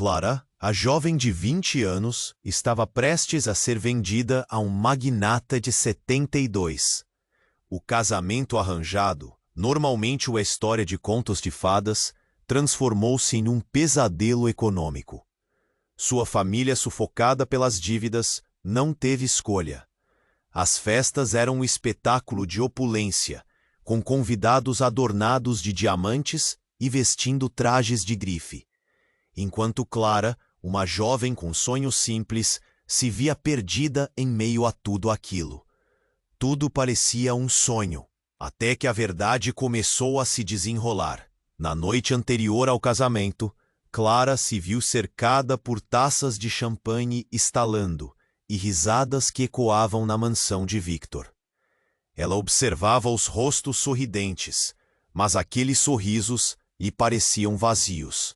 Clara, a jovem de 20 anos, estava prestes a ser vendida a um magnata de 72. O casamento arranjado, normalmente uma história de contos de fadas, transformou-se em um pesadelo econômico. Sua família, sufocada pelas dívidas, não teve escolha. As festas eram um espetáculo de opulência, com convidados adornados de diamantes e vestindo trajes de grife. Enquanto Clara, uma jovem com sonhos simples, se via perdida em meio a tudo aquilo. Tudo parecia um sonho, até que a verdade começou a se desenrolar. Na noite anterior ao casamento, Clara se viu cercada por taças de champanhe estalando e risadas que ecoavam na mansão de Victor. Ela observava os rostos sorridentes, mas aqueles sorrisos lhe pareciam vazios.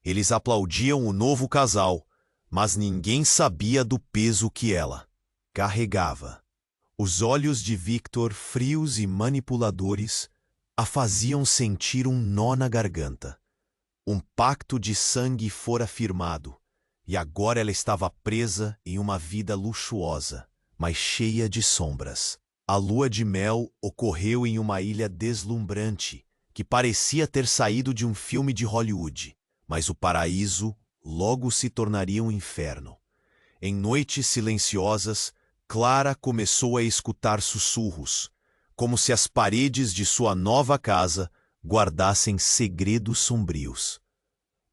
Eles aplaudiam o novo casal, mas ninguém sabia do peso que ela carregava. Os olhos de Victor, frios e manipuladores, a faziam sentir um nó na garganta. Um pacto de sangue fora firmado, e agora ela estava presa em uma vida luxuosa, mas cheia de sombras. A lua de mel ocorreu em uma ilha deslumbrante, que parecia ter saído de um filme de Hollywood, mas o paraíso logo se tornaria um inferno. Em noites silenciosas, Clara começou a escutar sussurros, como se as paredes de sua nova casa guardassem segredos sombrios.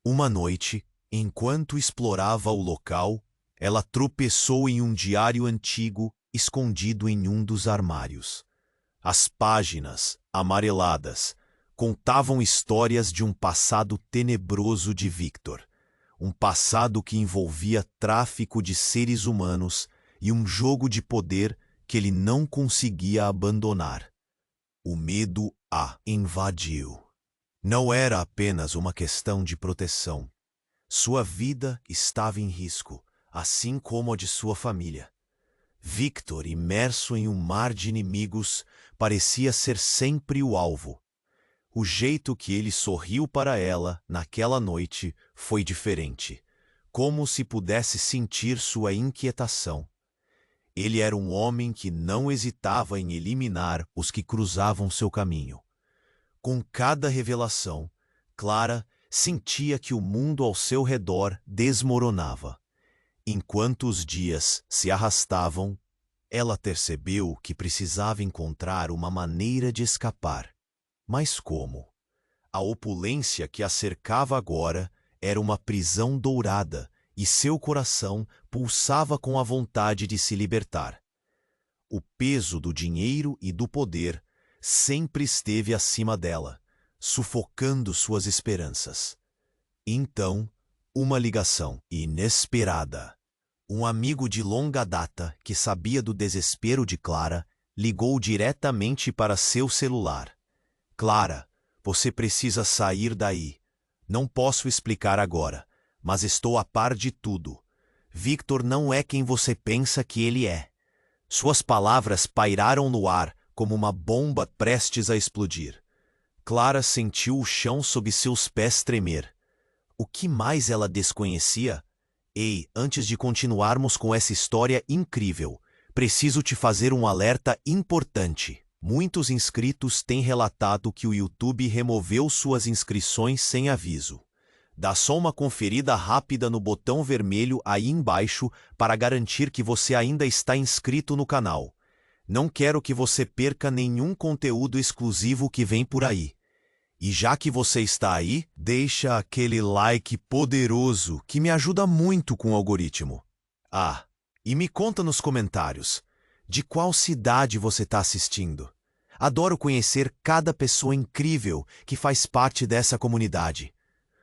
Uma noite, enquanto explorava o local, ela tropeçou em um diário antigo escondido em um dos armários. As páginas, amareladas, contavam histórias de um passado tenebroso de Victor, um passado que envolvia tráfico de seres humanos e um jogo de poder que ele não conseguia abandonar. O medo a invadiu. Não era apenas uma questão de proteção. Sua vida estava em risco, assim como a de sua família. Victor, imerso em um mar de inimigos, parecia ser sempre o alvo. O jeito que ele sorriu para ela naquela noite foi diferente, como se pudesse sentir sua inquietação. Ele era um homem que não hesitava em eliminar os que cruzavam seu caminho. Com cada revelação, Clara sentia que o mundo ao seu redor desmoronava. Enquanto os dias se arrastavam, ela percebeu que precisava encontrar uma maneira de escapar. Mas como? A opulência que a cercava agora era uma prisão dourada e seu coração pulsava com a vontade de se libertar. O peso do dinheiro e do poder sempre esteve acima dela, sufocando suas esperanças. Então, uma ligação inesperada. Um amigo de longa data que sabia do desespero de Clara ligou diretamente para seu celular. Clara, você precisa sair daí. Não posso explicar agora, mas estou a par de tudo. Victor não é quem você pensa que ele é. Suas palavras pairaram no ar como uma bomba prestes a explodir. Clara sentiu o chão sob seus pés tremer. O que mais ela desconhecia? Ei, antes de continuarmos com essa história incrível, preciso te fazer um alerta importante. Muitos inscritos têm relatado que o YouTube removeu suas inscrições sem aviso. Dá só uma conferida rápida no botão vermelho aí embaixo para garantir que você ainda está inscrito no canal. Não quero que você perca nenhum conteúdo exclusivo que vem por aí. E já que você está aí, deixa aquele like poderoso que me ajuda muito com o algoritmo. Ah, e me conta nos comentários, de qual cidade você está assistindo? Adoro conhecer cada pessoa incrível que faz parte dessa comunidade.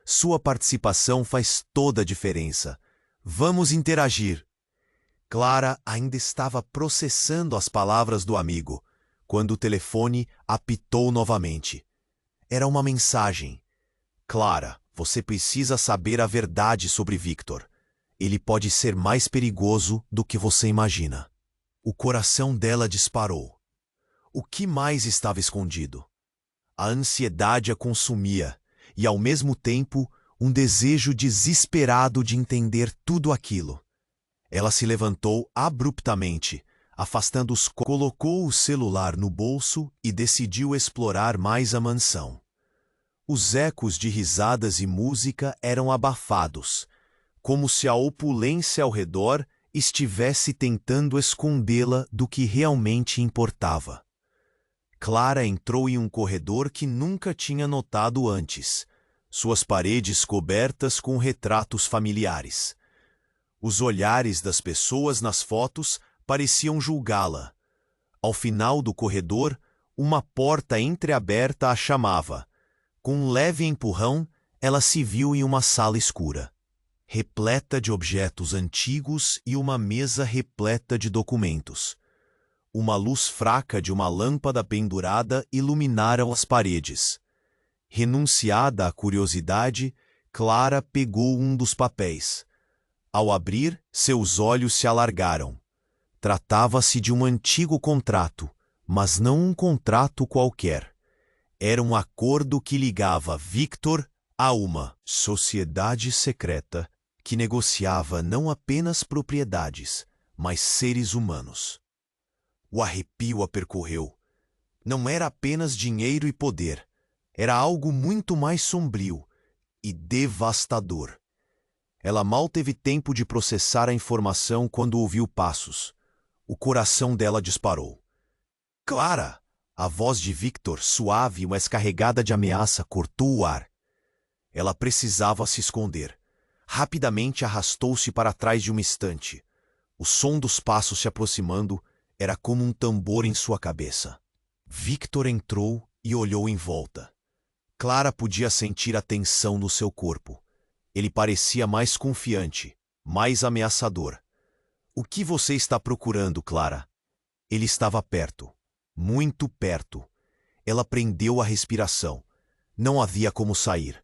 Sua participação faz toda a diferença. Vamos interagir. Clara ainda estava processando as palavras do amigo, quando o telefone apitou novamente. Era uma mensagem. Clara, você precisa saber a verdade sobre Victor. Ele pode ser mais perigoso do que você imagina. O coração dela disparou. O que mais estava escondido? A ansiedade a consumia, e ao mesmo tempo, um desejo desesperado de entender tudo aquilo. Ela se levantou abruptamente, afastando-os, colocou o celular no bolso e decidiu explorar mais a mansão. Os ecos de risadas e música eram abafados, como se a opulência ao redor estivesse tentando escondê-la do que realmente importava. Clara entrou em um corredor que nunca tinha notado antes, suas paredes cobertas com retratos familiares. Os olhares das pessoas nas fotos pareciam julgá-la. Ao final do corredor, uma porta entreaberta a chamava. Com um leve empurrão, ela se viu em uma sala escura, repleta de objetos antigos e uma mesa repleta de documentos. Uma luz fraca de uma lâmpada pendurada iluminara as paredes. Renunciada à curiosidade, Clara pegou um dos papéis. Ao abrir, seus olhos se alargaram. Tratava-se de um antigo contrato, mas não um contrato qualquer. Era um acordo que ligava Victor a uma sociedade secreta que negociava não apenas propriedades, mas seres humanos. O arrepio a percorreu. Não era apenas dinheiro e poder. Era algo muito mais sombrio e devastador. Ela mal teve tempo de processar a informação quando ouviu passos. O coração dela disparou. Clara! A voz de Victor, suave, mas carregada de ameaça, cortou o ar. Ela precisava se esconder. Rapidamente arrastou-se para trás de uma estante. O som dos passos se aproximando era como um tambor em sua cabeça. Victor entrou e olhou em volta. Clara podia sentir a tensão no seu corpo. Ele parecia mais confiante, mais ameaçador. O que você está procurando, Clara? Ele estava perto. Muito perto. Ela prendeu a respiração. Não havia como sair.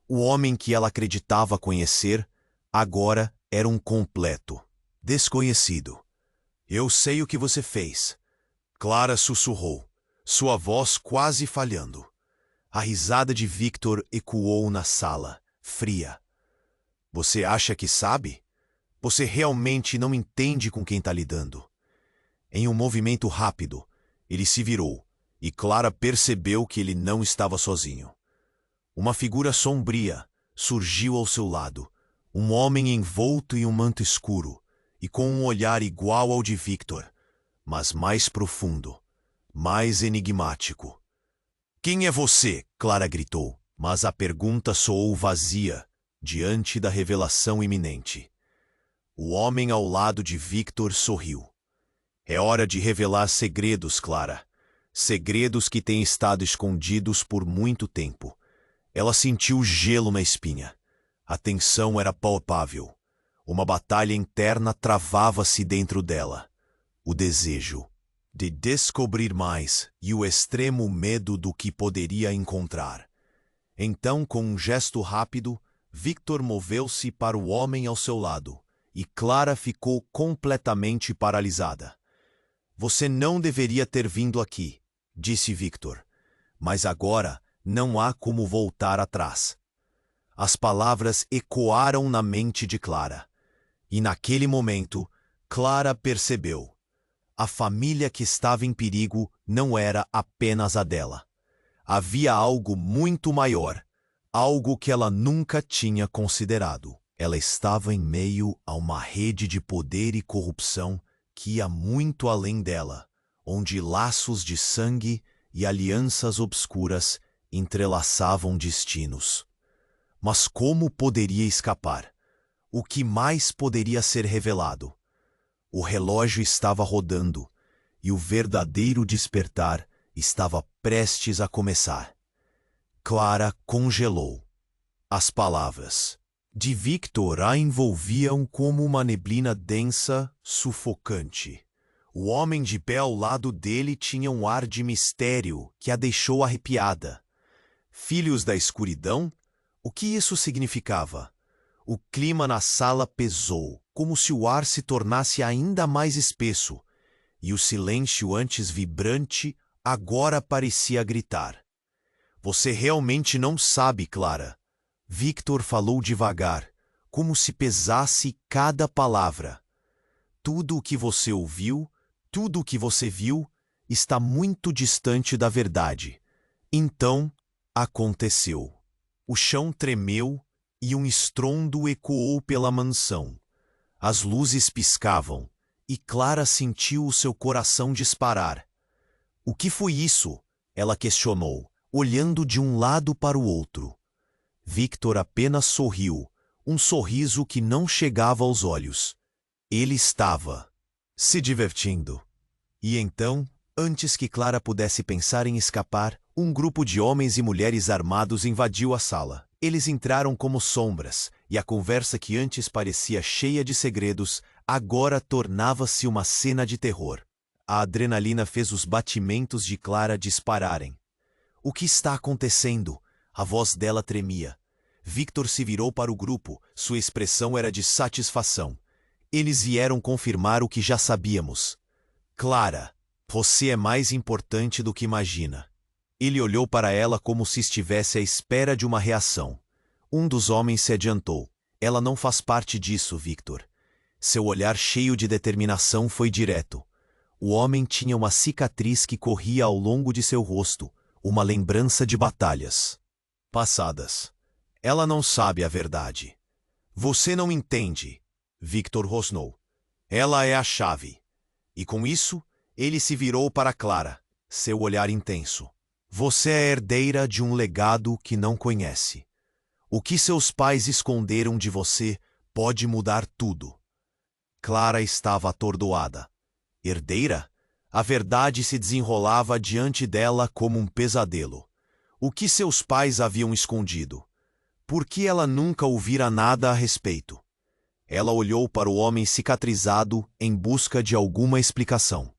O homem que ela acreditava conhecer, agora era um completo desconhecido. Eu sei o que você fez. Clara sussurrou, sua voz quase falhando. A risada de Victor ecoou na sala, fria. Você acha que sabe? Você realmente não entende com quem está lidando. Em um movimento rápido, ele se virou, e Clara percebeu que ele não estava sozinho. Uma figura sombria surgiu ao seu lado, um homem envolto em um manto escuro, e com um olhar igual ao de Victor, mas mais profundo, mais enigmático. Quem é você? Clara gritou, mas a pergunta soou vazia diante da revelação iminente. O homem ao lado de Victor sorriu. É hora de revelar segredos, Clara. Segredos que têm estado escondidos por muito tempo. Ela sentiu gelo na espinha. A tensão era palpável. Uma batalha interna travava-se dentro dela. O desejo de descobrir mais e o extremo medo do que poderia encontrar. Então, com um gesto rápido, Victor moveu-se para o homem ao seu lado, e Clara ficou completamente paralisada. Você não deveria ter vindo aqui, disse Victor, mas agora não há como voltar atrás. As palavras ecoaram na mente de Clara, e naquele momento, Clara percebeu. A família que estava em perigo não era apenas a dela. Havia algo muito maior, algo que ela nunca tinha considerado. Ela estava em meio a uma rede de poder e corrupção que ia muito além dela, onde laços de sangue e alianças obscuras entrelaçavam destinos. Mas como poderia escapar? O que mais poderia ser revelado? O relógio estava rodando, e o verdadeiro despertar estava prestes a começar. Clara congelou. As palavras de Victor a envolviam como uma neblina densa, sufocante. O homem de pé ao lado dele tinha um ar de mistério que a deixou arrepiada. Filhos da escuridão? O que isso significava? O clima na sala pesou, como se o ar se tornasse ainda mais espesso, e o silêncio antes vibrante agora parecia gritar. Você realmente não sabe, Clara. Victor falou devagar, como se pesasse cada palavra. Tudo o que você ouviu, tudo o que você viu, está muito distante da verdade. Então, aconteceu. O chão tremeu e um estrondo ecoou pela mansão. As luzes piscavam e Clara sentiu o seu coração disparar. O que foi isso? Ela questionou, olhando de um lado para o outro. Victor apenas sorriu, um sorriso que não chegava aos olhos. Ele estava se divertindo. E então, antes que Clara pudesse pensar em escapar, um grupo de homens e mulheres armados invadiu a sala. Eles entraram como sombras, e a conversa que antes parecia cheia de segredos, agora tornava-se uma cena de terror. A adrenalina fez os batimentos de Clara dispararem. O que está acontecendo? A voz dela tremia. Victor se virou para o grupo, sua expressão era de satisfação. Eles vieram confirmar o que já sabíamos. Clara, você é mais importante do que imagina. Ele olhou para ela como se estivesse à espera de uma reação. Um dos homens se adiantou. Ela não faz parte disso, Victor. Seu olhar cheio de determinação foi direto. O homem tinha uma cicatriz que corria ao longo de seu rosto, uma lembrança de batalhas passadas. Ela não sabe a verdade. Você não entende, Victor rosnou. Ela é a chave. E com isso, ele se virou para Clara, seu olhar intenso. Você é herdeira de um legado que não conhece. O que seus pais esconderam de você pode mudar tudo. Clara estava atordoada. Herdeira? A verdade se desenrolava diante dela como um pesadelo. O que seus pais haviam escondido? Por que ela nunca ouvira nada a respeito? Ela olhou para o homem cicatrizado em busca de alguma explicação.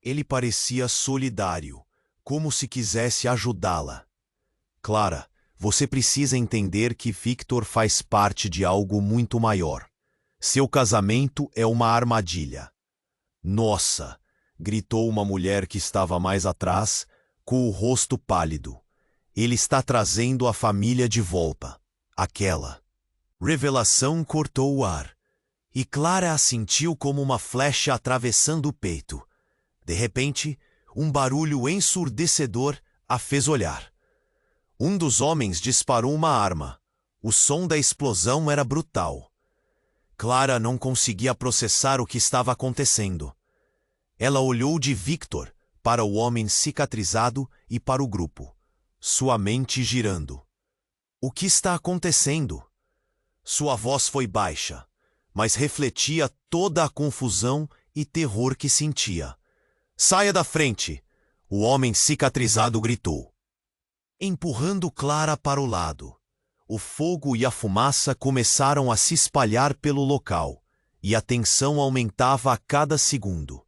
Ele parecia solidário, como se quisesse ajudá-la. Clara, você precisa entender que Victor faz parte de algo muito maior. Seu casamento é uma armadilha. Nossa! Gritou uma mulher que estava mais atrás, com o rosto pálido. Ele está trazendo a família de volta. Aquela revelação cortou o ar, e Clara a sentiu como uma flecha atravessando o peito. De repente, um barulho ensurdecedor a fez olhar. Um dos homens disparou uma arma. O som da explosão era brutal. Clara não conseguia processar o que estava acontecendo. Ela olhou de Victor para o homem cicatrizado e para o grupo, sua mente girando. O que está acontecendo? Sua voz foi baixa, mas refletia toda a confusão e terror que sentia. Saia da frente! O homem cicatrizado gritou, empurrando Clara para o lado. O fogo e a fumaça começaram a se espalhar pelo local, e a tensão aumentava a cada segundo.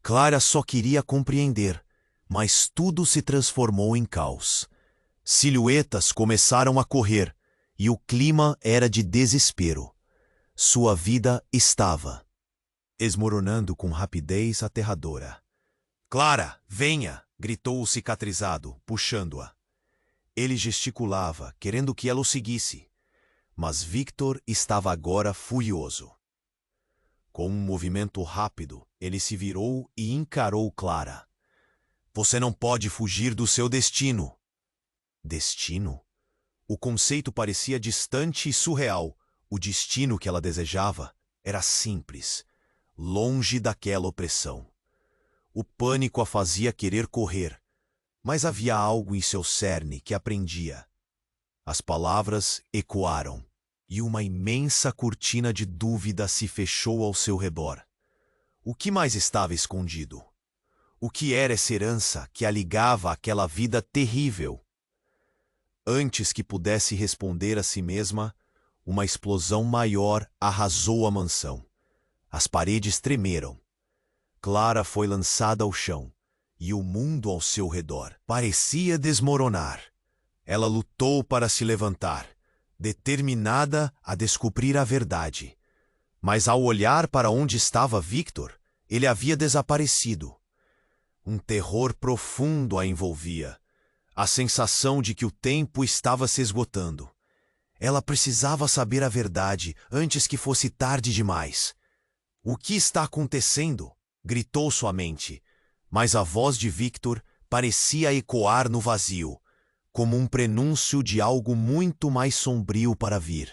Clara só queria compreender, mas tudo se transformou em caos. Silhuetas começaram a correr, e o clima era de desespero. Sua vida estava desmoronando com rapidez aterradora. Clara, venha! Gritou o cicatrizado, puxando-a. Ele gesticulava, querendo que ela o seguisse, mas Victor estava agora furioso. Com um movimento rápido, ele se virou e encarou Clara. Você não pode fugir do seu destino. Destino? O conceito parecia distante e surreal. O destino que ela desejava era simples, longe daquela opressão. O pânico a fazia querer correr, mas havia algo em seu cerne que aprendia. As palavras ecoaram, e uma imensa cortina de dúvida se fechou ao seu redor. O que mais estava escondido? O que era essa herança que a ligava àquela vida terrível? Antes que pudesse responder a si mesma, uma explosão maior arrasou a mansão. As paredes tremeram. Clara foi lançada ao chão, e o mundo ao seu redor parecia desmoronar. Ela lutou para se levantar, determinada a descobrir a verdade. Mas ao olhar para onde estava Victor, ele havia desaparecido. Um terror profundo a envolvia, a sensação de que o tempo estava se esgotando. Ela precisava saber a verdade antes que fosse tarde demais. O que está acontecendo? Gritou sua mente, mas a voz de Victor parecia ecoar no vazio, como um prenúncio de algo muito mais sombrio para vir.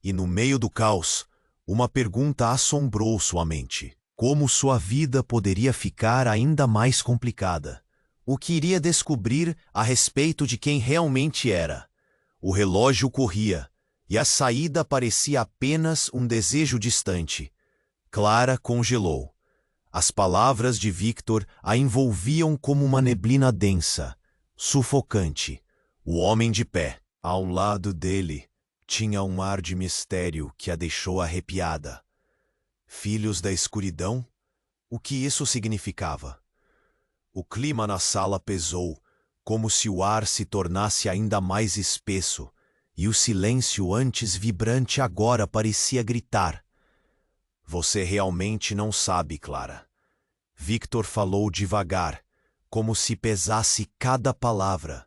E no meio do caos, uma pergunta assombrou sua mente. Como sua vida poderia ficar ainda mais complicada? O que iria descobrir a respeito de quem realmente era? O relógio corria, e a saída parecia apenas um desejo distante. Clara congelou. As palavras de Victor a envolviam como uma neblina densa, sufocante. O homem de pé, ao lado dele, tinha um ar de mistério que a deixou arrepiada. Filhos da escuridão? O que isso significava? O clima na sala pesou, como se o ar se tornasse ainda mais espesso, e o silêncio antes vibrante agora parecia gritar. Você realmente não sabe, Clara. Victor falou devagar, como se pesasse cada palavra.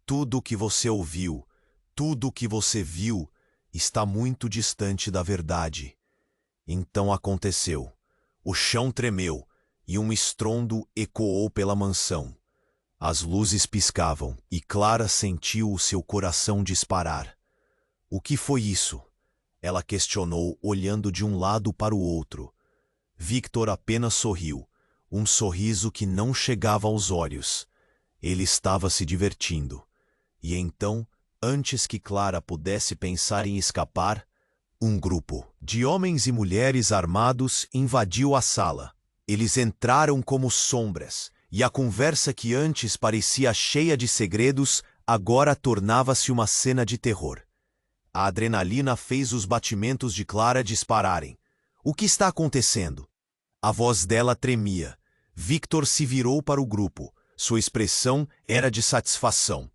Tudo o que você ouviu, tudo o que você viu, está muito distante da verdade. Então aconteceu. O chão tremeu, e um estrondo ecoou pela mansão. As luzes piscavam, e Clara sentiu o seu coração disparar. O que foi isso? Ela questionou, olhando de um lado para o outro. Victor apenas sorriu, um sorriso que não chegava aos olhos. Ele estava se divertindo. E então, antes que Clara pudesse pensar em escapar, um grupo de homens e mulheres armados invadiu a sala. Eles entraram como sombras, e a conversa que antes parecia cheia de segredos, agora tornava-se uma cena de terror. A adrenalina fez os batimentos de Clara dispararem. O que está acontecendo? A voz dela tremia. Victor se virou para o grupo. Sua expressão era de satisfação.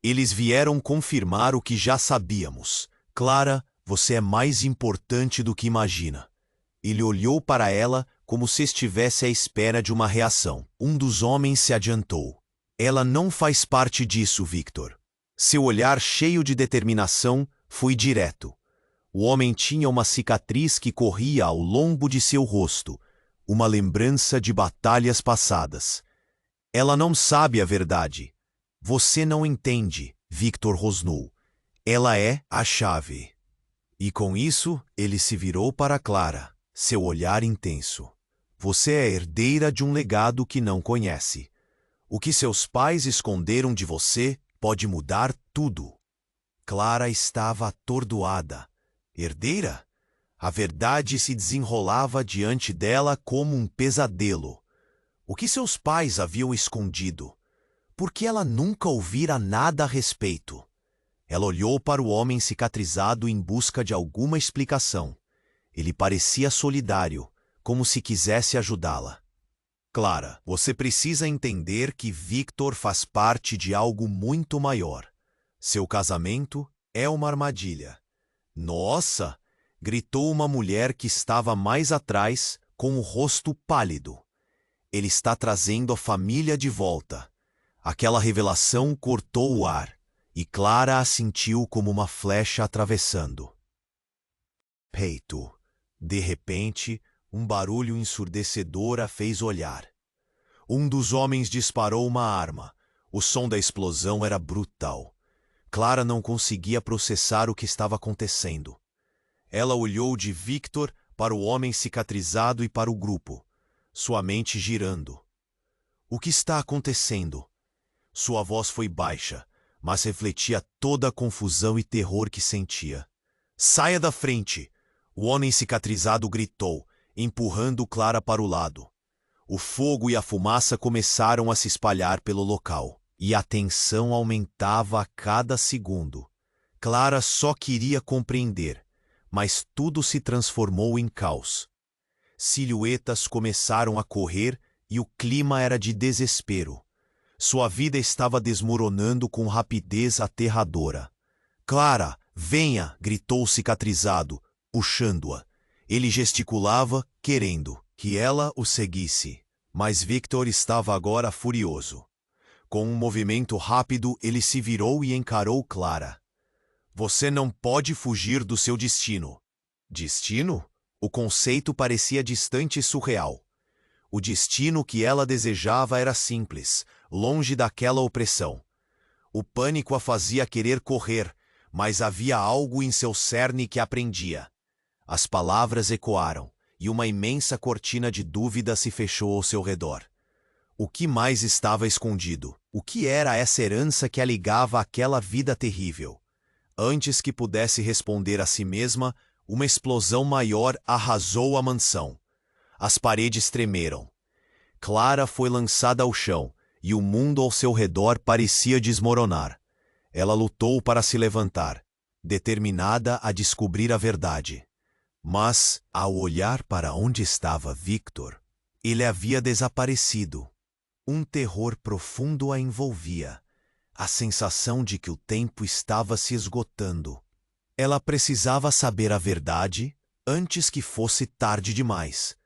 Eles vieram confirmar o que já sabíamos. Clara, você é mais importante do que imagina. Ele olhou para ela como se estivesse à espera de uma reação. Um dos homens se adiantou. Ela não faz parte disso, Victor. Seu olhar cheio de determinação foi direto. O homem tinha uma cicatriz que corria ao longo de seu rosto, uma lembrança de batalhas passadas. Ela não sabe a verdade. Você não entende, Victor rosnou. Ela é a chave. E com isso, ele se virou para Clara, seu olhar intenso. Você é herdeira de um legado que não conhece. O que seus pais esconderam de você pode mudar tudo. Clara estava atordoada. Herdeira? A verdade se desenrolava diante dela como um pesadelo. O que seus pais haviam escondido? Por que ela nunca ouvira nada a respeito? Ela olhou para o homem cicatrizado em busca de alguma explicação. Ele parecia solidário, como se quisesse ajudá-la. Clara, você precisa entender que Victor faz parte de algo muito maior. Seu casamento é uma armadilha. Nossa! Gritou uma mulher que estava mais atrás, com o rosto pálido. Ele está trazendo a família de volta. Aquela revelação cortou o ar, e Clara a sentiu como uma flecha atravessando. Peito. De repente, um barulho ensurdecedor a fez olhar. Um dos homens disparou uma arma. O som da explosão era brutal. Clara não conseguia processar o que estava acontecendo. Ela olhou de Victor para o homem cicatrizado e para o grupo, sua mente girando. O que está acontecendo? Sua voz foi baixa, mas refletia toda a confusão e terror que sentia. Saia da frente! O homem cicatrizado gritou, empurrando Clara para o lado. O fogo e a fumaça começaram a se espalhar pelo local, e a tensão aumentava a cada segundo. Clara só queria compreender, mas tudo se transformou em caos. Silhuetas começaram a correr e o clima era de desespero. Sua vida estava desmoronando com rapidez aterradora. Clara, venha! Gritou o cicatrizado, puxando-a. Ele gesticulava, querendo que ela o seguisse. Mas Victor estava agora furioso. Com um movimento rápido, ele se virou e encarou Clara. Você não pode fugir do seu destino. Destino? O conceito parecia distante e surreal. O destino que ela desejava era simples, longe daquela opressão. O pânico a fazia querer correr, mas havia algo em seu cerne que a prendia. As palavras ecoaram, e uma imensa cortina de dúvida se fechou ao seu redor. O que mais estava escondido? O que era essa herança que a ligava àquela vida terrível? Antes que pudesse responder a si mesma, uma explosão maior arrasou a mansão. As paredes tremeram. Clara foi lançada ao chão, e o mundo ao seu redor parecia desmoronar. Ela lutou para se levantar, determinada a descobrir a verdade. Mas, ao olhar para onde estava Victor, ele havia desaparecido. Um terror profundo a envolvia, a sensação de que o tempo estava se esgotando. Ela precisava saber a verdade antes que fosse tarde demais.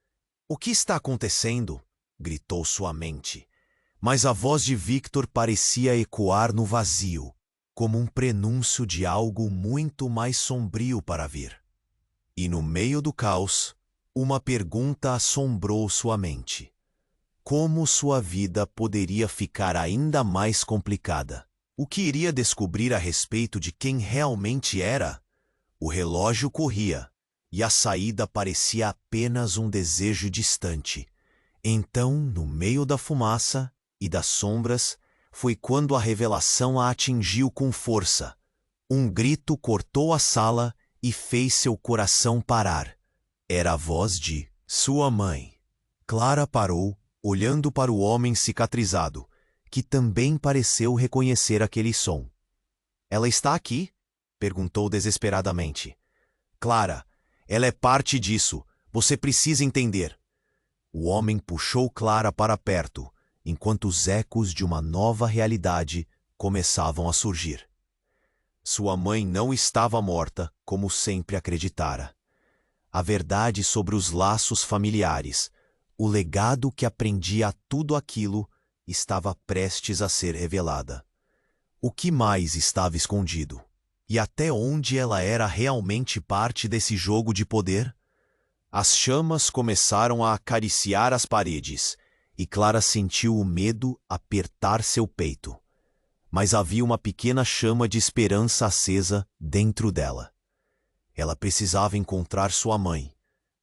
"O que está acontecendo?" gritou sua mente. Mas a voz de Victor parecia ecoar no vazio, como um prenúncio de algo muito mais sombrio para vir. E no meio do caos, uma pergunta assombrou sua mente. Como sua vida poderia ficar ainda mais complicada? O que iria descobrir a respeito de quem realmente era? O relógio corria, e a saída parecia apenas um desejo distante. Então, no meio da fumaça e das sombras, foi quando a revelação a atingiu com força. Um grito cortou a sala e fez seu coração parar. Era a voz de sua mãe. Clara parou, olhando para o homem cicatrizado, que também pareceu reconhecer aquele som. "Ela está aqui?" perguntou desesperadamente. "Clara, ela é parte disso. Você precisa entender." O homem puxou Clara para perto, enquanto os ecos de uma nova realidade começavam a surgir. Sua mãe não estava morta, como sempre acreditara. A verdade sobre os laços familiares, o legado que aprendia a tudo aquilo, estava prestes a ser revelada. O que mais estava escondido? E até onde ela era realmente parte desse jogo de poder? As chamas começaram a acariciar as paredes, e Clara sentiu o medo apertar seu peito. Mas havia uma pequena chama de esperança acesa dentro dela. Ela precisava encontrar sua mãe,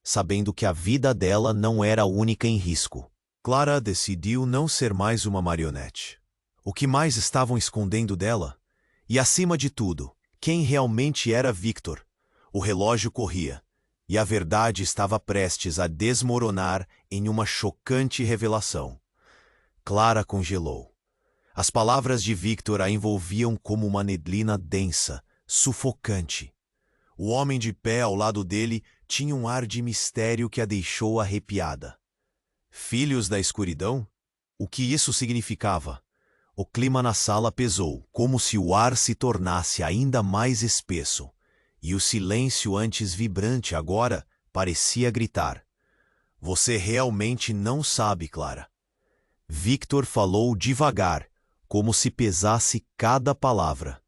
sabendo que a vida dela não era a única em risco. Clara decidiu não ser mais uma marionete. O que mais estavam escondendo dela? E, acima de tudo, quem realmente era Victor? O relógio corria, e a verdade estava prestes a desmoronar em uma chocante revelação. Clara congelou. As palavras de Victor a envolviam como uma neblina densa, sufocante. O homem de pé ao lado dele tinha um ar de mistério que a deixou arrepiada. Filhos da escuridão? O que isso significava? O clima na sala pesou, como se o ar se tornasse ainda mais espesso, e o silêncio antes vibrante agora parecia gritar. "Você realmente não sabe, Clara." Victor falou devagar, como se pesasse cada palavra.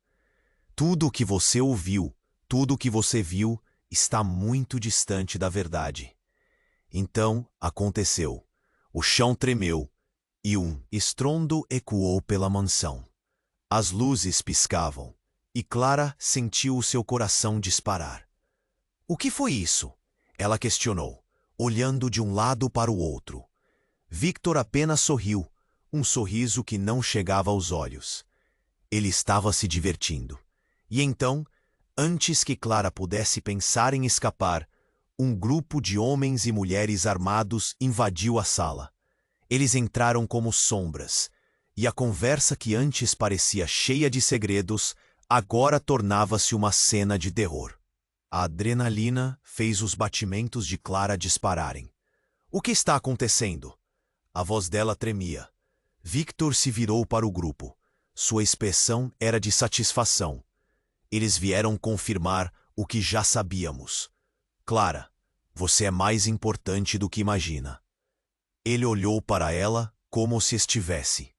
"Tudo o que você ouviu, tudo o que você viu, está muito distante da verdade." Então aconteceu. O chão tremeu, e um estrondo ecoou pela mansão. As luzes piscavam, e Clara sentiu o seu coração disparar. "O que foi isso?" ela questionou, olhando de um lado para o outro. Victor apenas sorriu, um sorriso que não chegava aos olhos. Ele estava se divertindo. E então, antes que Clara pudesse pensar em escapar, um grupo de homens e mulheres armados invadiu a sala. Eles entraram como sombras, e a conversa que antes parecia cheia de segredos, agora tornava-se uma cena de terror. A adrenalina fez os batimentos de Clara dispararem. "O que está acontecendo?" A voz dela tremia. Victor se virou para o grupo. Sua expressão era de satisfação. Eles vieram confirmar o que já sabíamos. "Clara, você é mais importante do que imagina." Ele olhou para ela como se estivesse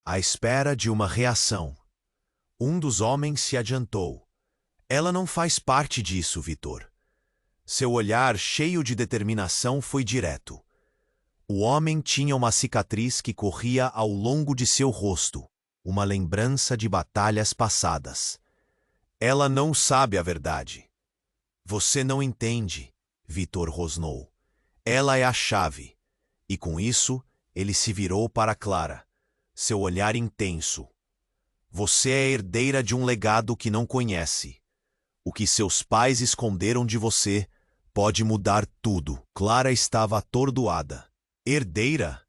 à espera de uma reação. Um dos homens se adiantou. Ela não faz parte disso, Vitor. Seu olhar cheio de determinação foi direto. O homem tinha uma cicatriz que corria ao longo de seu rosto, uma lembrança de batalhas passadas. Ela não sabe a verdade. Você não entende, Vitor rosnou. Ela é a chave. E com isso, ele se virou para Clara, seu olhar intenso. Você é herdeira de um legado que não conhece. O que seus pais esconderam de você pode mudar tudo. Clara estava atordoada. Herdeira?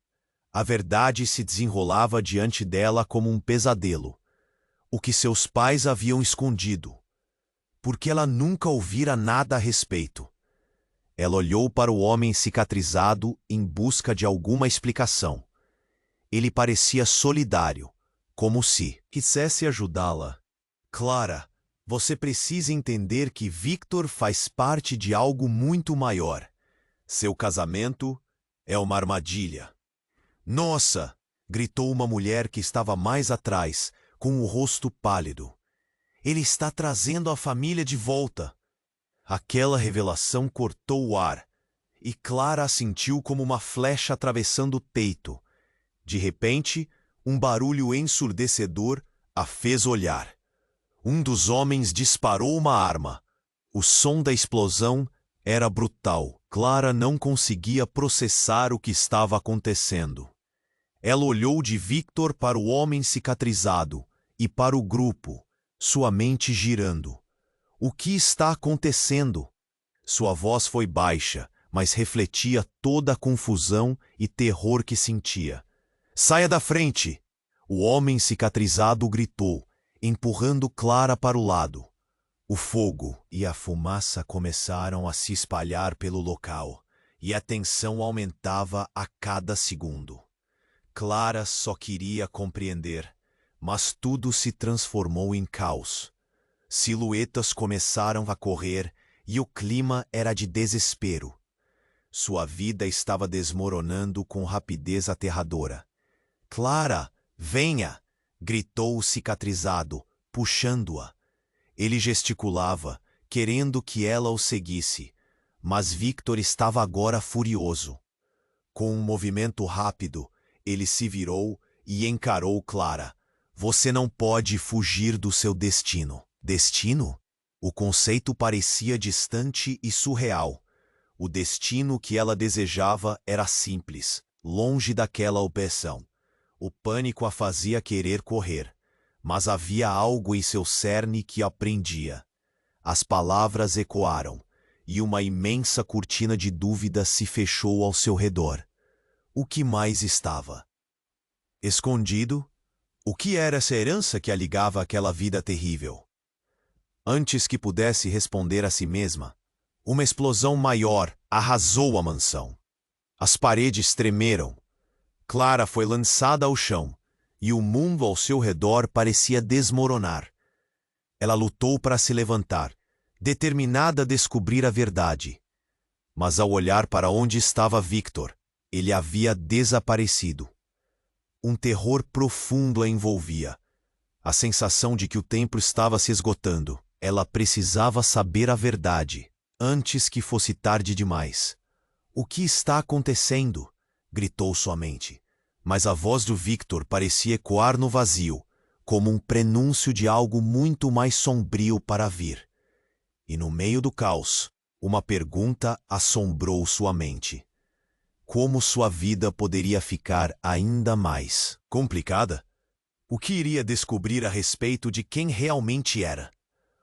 A verdade se desenrolava diante dela como um pesadelo. O que seus pais haviam escondido. Porque ela nunca ouvira nada a respeito. Ela olhou para o homem cicatrizado em busca de alguma explicação. Ele parecia solidário, como se quisesse ajudá-la. Clara, você precisa entender que Victor faz parte de algo muito maior. Seu casamento é uma armadilha. Nossa! Gritou uma mulher que estava mais atrás, com o rosto pálido. Ele está trazendo a família de volta. Aquela revelação cortou o ar, e Clara a sentiu como uma flecha atravessando o peito. De repente, um barulho ensurdecedor a fez olhar. Um dos homens disparou uma arma. O som da explosão era brutal. Clara não conseguia processar o que estava acontecendo. Ela olhou de Victor para o homem cicatrizado e para o grupo, sua mente girando. O que está acontecendo? Sua voz foi baixa, mas refletia toda a confusão e terror que sentia. Saia da frente! O homem cicatrizado gritou, empurrando Clara para o lado. O fogo e a fumaça começaram a se espalhar pelo local, e a tensão aumentava a cada segundo. Clara só queria compreender, mas tudo se transformou em caos. Silhuetas começaram a correr e o clima era de desespero. Sua vida estava desmoronando com rapidez aterradora. Clara, venha! Gritou o cicatrizado, puxando-a. Ele gesticulava, querendo que ela o seguisse, mas Victor estava agora furioso. Com um movimento rápido, ele se virou e encarou Clara. Você não pode fugir do seu destino. Destino? O conceito parecia distante e surreal. O destino que ela desejava era simples, longe daquela opressão. O pânico a fazia querer correr, mas havia algo em seu cerne que a prendia. As palavras ecoaram, e uma imensa cortina de dúvida se fechou ao seu redor. O que mais estava? Escondido? O que era essa herança que a ligava àquela vida terrível? Antes que pudesse responder a si mesma, uma explosão maior arrasou a mansão. As paredes tremeram. Clara foi lançada ao chão, e o mundo ao seu redor parecia desmoronar. Ela lutou para se levantar, determinada a descobrir a verdade. Mas ao olhar para onde estava Victor, ele havia desaparecido. Um terror profundo a envolvia. A sensação de que o tempo estava se esgotando. Ela precisava saber a verdade, antes que fosse tarde demais. O que está acontecendo? Gritou sua mente. Mas a voz do Victor parecia ecoar no vazio, como um prenúncio de algo muito mais sombrio para vir. E no meio do caos, uma pergunta assombrou sua mente. Como sua vida poderia ficar ainda mais complicada? O que iria descobrir a respeito de quem realmente era?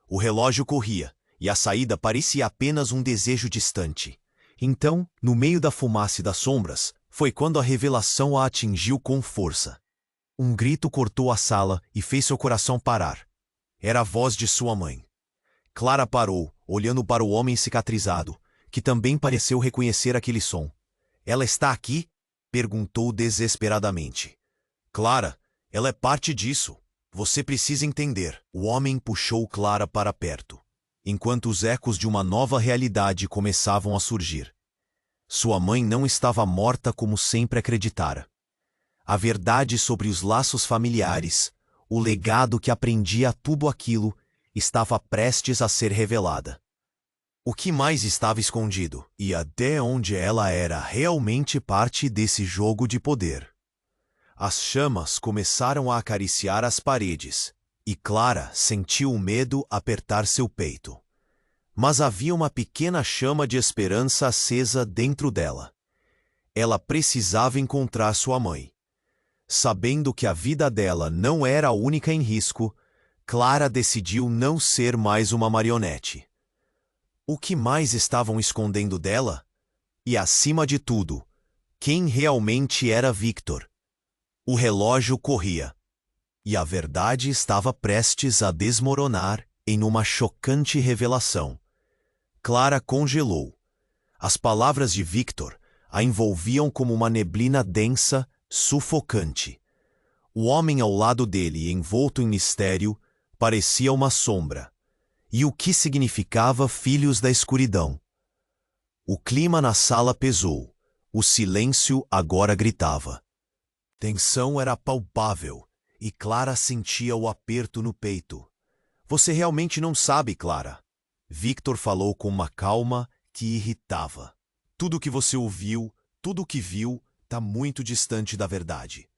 O relógio corria, e a saída parecia apenas um desejo distante. Então, no meio da fumaça e das sombras, foi quando a revelação a atingiu com força. Um grito cortou a sala e fez seu coração parar. Era a voz de sua mãe. Clara parou, olhando para o homem cicatrizado, que também pareceu reconhecer aquele som. Ela está aqui? Perguntou desesperadamente. Clara, ela é parte disso. Você precisa entender. O homem puxou Clara para perto, enquanto os ecos de uma nova realidade começavam a surgir. Sua mãe não estava morta como sempre acreditara. A verdade sobre os laços familiares, o legado que aprendia tudo aquilo, estava prestes a ser revelada. O que mais estava escondido e até onde ela era realmente parte desse jogo de poder. As chamas começaram a acariciar as paredes, e Clara sentiu o medo apertar seu peito. Mas havia uma pequena chama de esperança acesa dentro dela. Ela precisava encontrar sua mãe. Sabendo que a vida dela não era a única em risco, Clara decidiu não ser mais uma marionete. O que mais estavam escondendo dela? E, acima de tudo, quem realmente era Victor? O relógio corria, e a verdade estava prestes a desmoronar em uma chocante revelação. Clara congelou. As palavras de Victor a envolviam como uma neblina densa, sufocante. O homem ao lado dele, envolto em mistério, parecia uma sombra. E o que significava filhos da escuridão? O clima na sala pesou. O silêncio agora gritava. Tensão era palpável, e Clara sentia o aperto no peito. Você realmente não sabe, Clara. Victor falou com uma calma que irritava. Tudo o que você ouviu, tudo o que viu, está muito distante da verdade.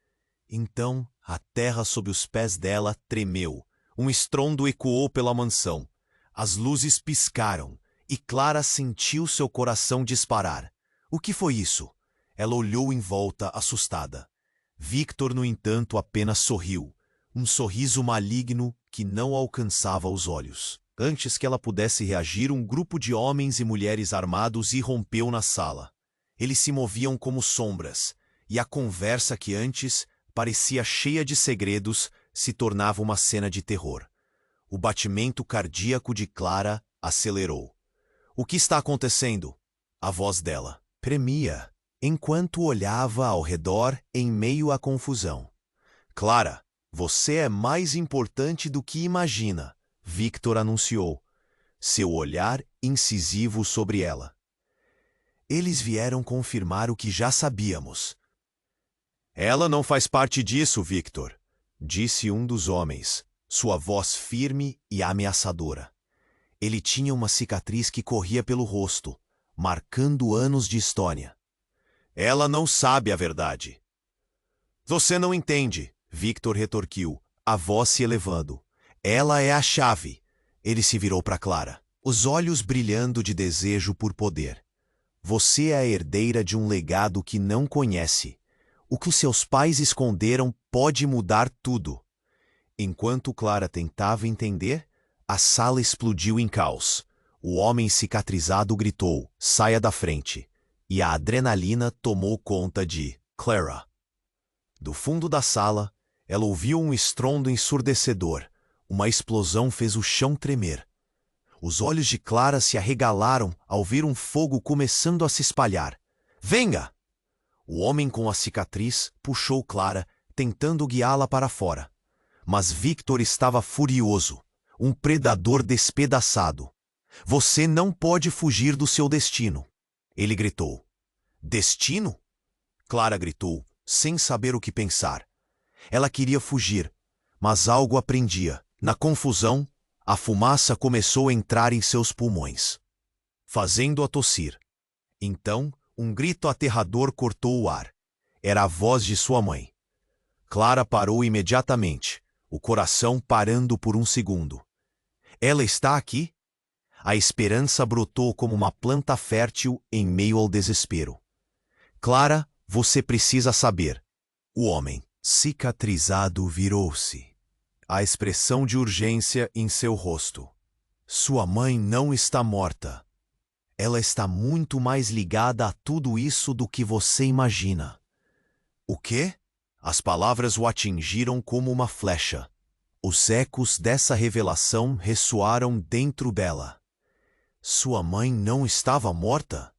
Então, a terra sob os pés dela tremeu. Um estrondo ecoou pela mansão. As luzes piscaram, e Clara sentiu seu coração disparar. O que foi isso? Ela olhou em volta, assustada. Victor, no entanto, apenas sorriu. Um sorriso maligno que não alcançava os olhos. Antes que ela pudesse reagir, um grupo de homens e mulheres armados irrompeu na sala. Eles se moviam como sombras, e a conversa que antes parecia cheia de segredos se tornava uma cena de terror. O batimento cardíaco de Clara acelerou. O que está acontecendo? A voz dela tremia, enquanto olhava ao redor em meio à confusão. Clara, você é mais importante do que imagina, Victor anunciou, seu olhar incisivo sobre ela. Eles vieram confirmar o que já sabíamos. Ela não faz parte disso, Victor, disse um dos homens, sua voz firme e ameaçadora. Ele tinha uma cicatriz que corria pelo rosto, marcando anos de história. Ela não sabe a verdade. Você não entende, Victor retorquiu, a voz se elevando. Ela é a chave. Ele se virou para Clara, os olhos brilhando de desejo por poder. Você é a herdeira de um legado que não conhece. O que seus pais esconderam pode mudar tudo. Enquanto Clara tentava entender, a sala explodiu em caos. O homem cicatrizado gritou, saia da frente. E a adrenalina tomou conta de Clara. Do fundo da sala, ela ouviu um estrondo ensurdecedor. Uma explosão fez o chão tremer. Os olhos de Clara se arregalaram ao ver um fogo começando a se espalhar. Venha! O homem com a cicatriz puxou Clara, tentando guiá-la para fora. Mas Victor estava furioso, um predador despedaçado. Você não pode fugir do seu destino. Ele gritou. Destino? Clara gritou, sem saber o que pensar. Ela queria fugir, mas algo a prendia. Na confusão, a fumaça começou a entrar em seus pulmões, fazendo-a tossir. Então, um grito aterrador cortou o ar. Era a voz de sua mãe. Clara parou imediatamente, o coração parando por um segundo. Ela está aqui? A esperança brotou como uma planta fértil em meio ao desespero. Clara, você precisa saber. O homem, cicatrizado, virou-se. A expressão de urgência em seu rosto. Sua mãe não está morta. Ela está muito mais ligada a tudo isso do que você imagina. O quê? As palavras o atingiram como uma flecha. Os ecos dessa revelação ressoaram dentro dela. Sua mãe não estava morta?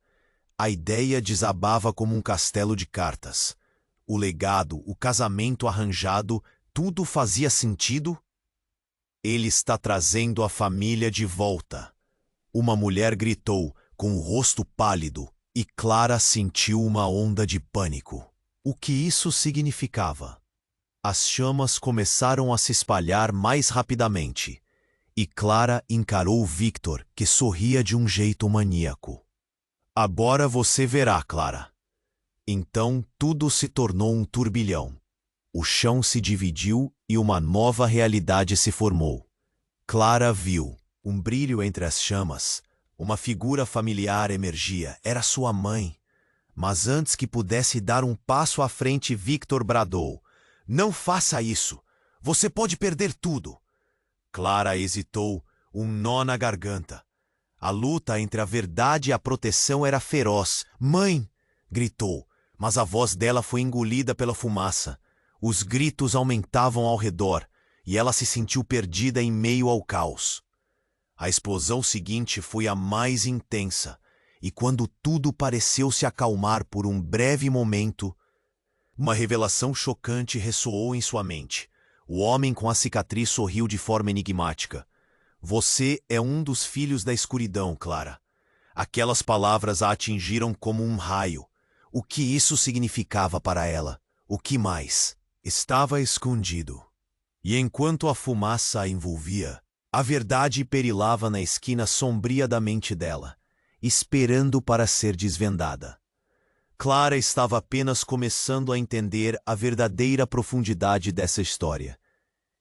A ideia desabava como um castelo de cartas. O legado, o casamento arranjado, tudo fazia sentido? Ele está trazendo a família de volta. Uma mulher gritou, com o rosto pálido, e Clara sentiu uma onda de pânico. O que isso significava? As chamas começaram a se espalhar mais rapidamente, E Clara encarou Victor, que sorria de um jeito maníaco. Agora você verá, Clara. Então tudo se tornou um turbilhão. O chão se dividiu e uma nova realidade se formou. Clara viu um brilho entre as chamas. Uma figura familiar emergia. Era sua mãe. Mas antes que pudesse dar um passo à frente, Victor bradou: "Não faça isso! Você pode perder tudo!" Clara hesitou, um nó na garganta. A luta entre a verdade e a proteção era feroz. "Mãe!" gritou, mas a voz dela foi engolida pela fumaça. Os gritos aumentavam ao redor, e ela se sentiu perdida em meio ao caos. A explosão seguinte foi a mais intensa, e quando tudo pareceu se acalmar por um breve momento, uma revelação chocante ressoou em sua mente. O homem com a cicatriz sorriu de forma enigmática. "Você é um dos filhos da escuridão, Clara." Aquelas palavras a atingiram como um raio. O que isso significava para ela? O que mais? Estava escondido. E enquanto a fumaça a envolvia, a verdade perilava na esquina sombria da mente dela, esperando para ser desvendada. Clara estava apenas começando a entender a verdadeira profundidade dessa história.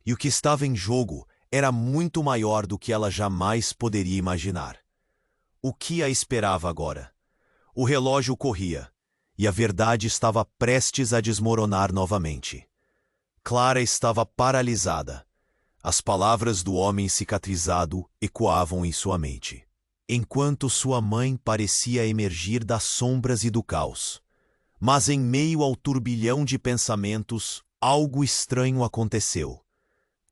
E o que estava em jogo era muito maior do que ela jamais poderia imaginar. O que a esperava agora? O relógio corria, e a verdade estava prestes a desmoronar novamente. Clara estava paralisada. As palavras do homem cicatrizado ecoavam em sua mente, enquanto sua mãe parecia emergir das sombras e do caos. Mas em meio ao turbilhão de pensamentos, algo estranho aconteceu.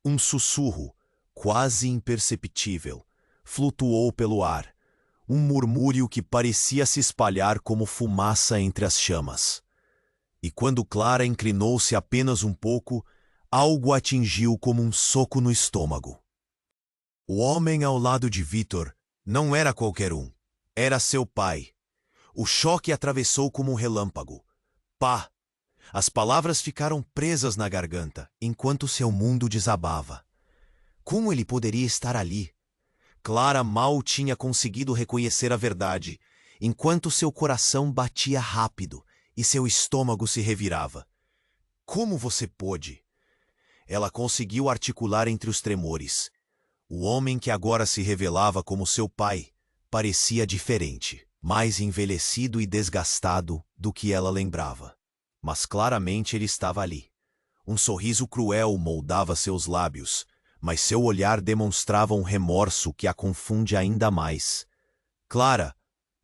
Um sussurro, quase imperceptível, flutuou pelo ar, um murmúrio que parecia se espalhar como fumaça entre as chamas. E quando Clara inclinou-se apenas um pouco, algo a atingiu como um soco no estômago. O homem ao lado de Victor não era qualquer um. Era seu pai. O choque atravessou como um relâmpago. "Pá!" As palavras ficaram presas na garganta, enquanto seu mundo desabava. Como ele poderia estar ali? Clara mal tinha conseguido reconhecer a verdade, enquanto seu coração batia rápido e seu estômago se revirava. "Como você pôde?" Ela conseguiu articular entre os tremores. O homem que agora se revelava como seu pai parecia diferente, mais envelhecido e desgastado do que ela lembrava. Mas claramente ele estava ali. Um sorriso cruel moldava seus lábios, mas seu olhar demonstrava um remorso que a confunde ainda mais. "Clara,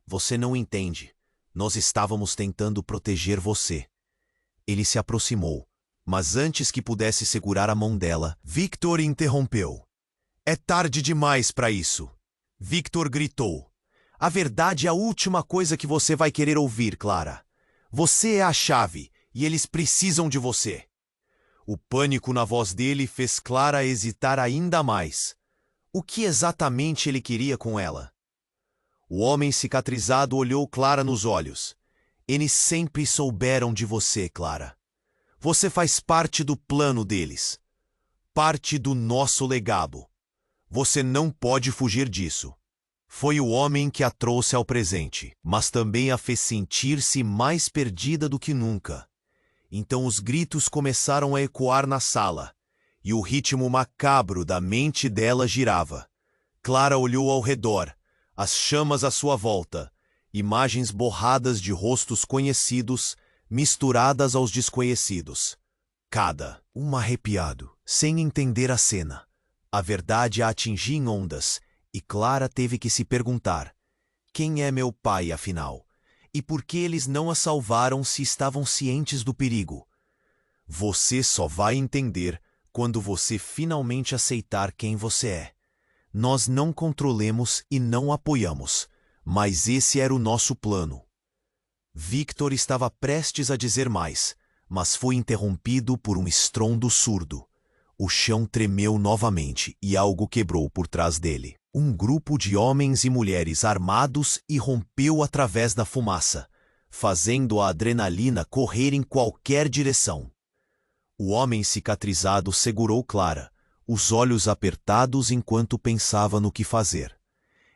você não entende. Nós estávamos tentando proteger você." Ele se aproximou, mas antes que pudesse segurar a mão dela, Victor interrompeu. "É tarde demais para isso." Victor gritou. "A verdade é a última coisa que você vai querer ouvir, Clara. Você é a chave, e eles precisam de você." O pânico na voz dele fez Clara hesitar ainda mais. O que exatamente ele queria com ela? O homem cicatrizado olhou Clara nos olhos. "Eles sempre souberam de você, Clara. Você faz parte do plano deles. Parte do nosso legado. Você não pode fugir disso." Foi o homem que a trouxe ao presente, mas também a fez sentir-se mais perdida do que nunca. Então os gritos começaram a ecoar na sala, e o ritmo macabro da mente dela girava. Clara olhou ao redor, as chamas à sua volta, imagens borradas de rostos conhecidos, misturadas aos desconhecidos. Cada uma arrepiado, sem entender a cena. A verdade a atingia em ondas, e Clara teve que se perguntar: quem é meu pai, afinal? E por que eles não a salvaram se estavam cientes do perigo? Você só vai entender quando você finalmente aceitar quem você é. Nós não controlamos e não apoiamos, mas esse era o nosso plano. Victor estava prestes a dizer mais, mas foi interrompido por um estrondo surdo. O chão tremeu novamente e algo quebrou por trás dele. Um grupo de homens e mulheres armados irrompeu através da fumaça, fazendo a adrenalina correr em qualquer direção. O homem cicatrizado segurou Clara, os olhos apertados enquanto pensava no que fazer.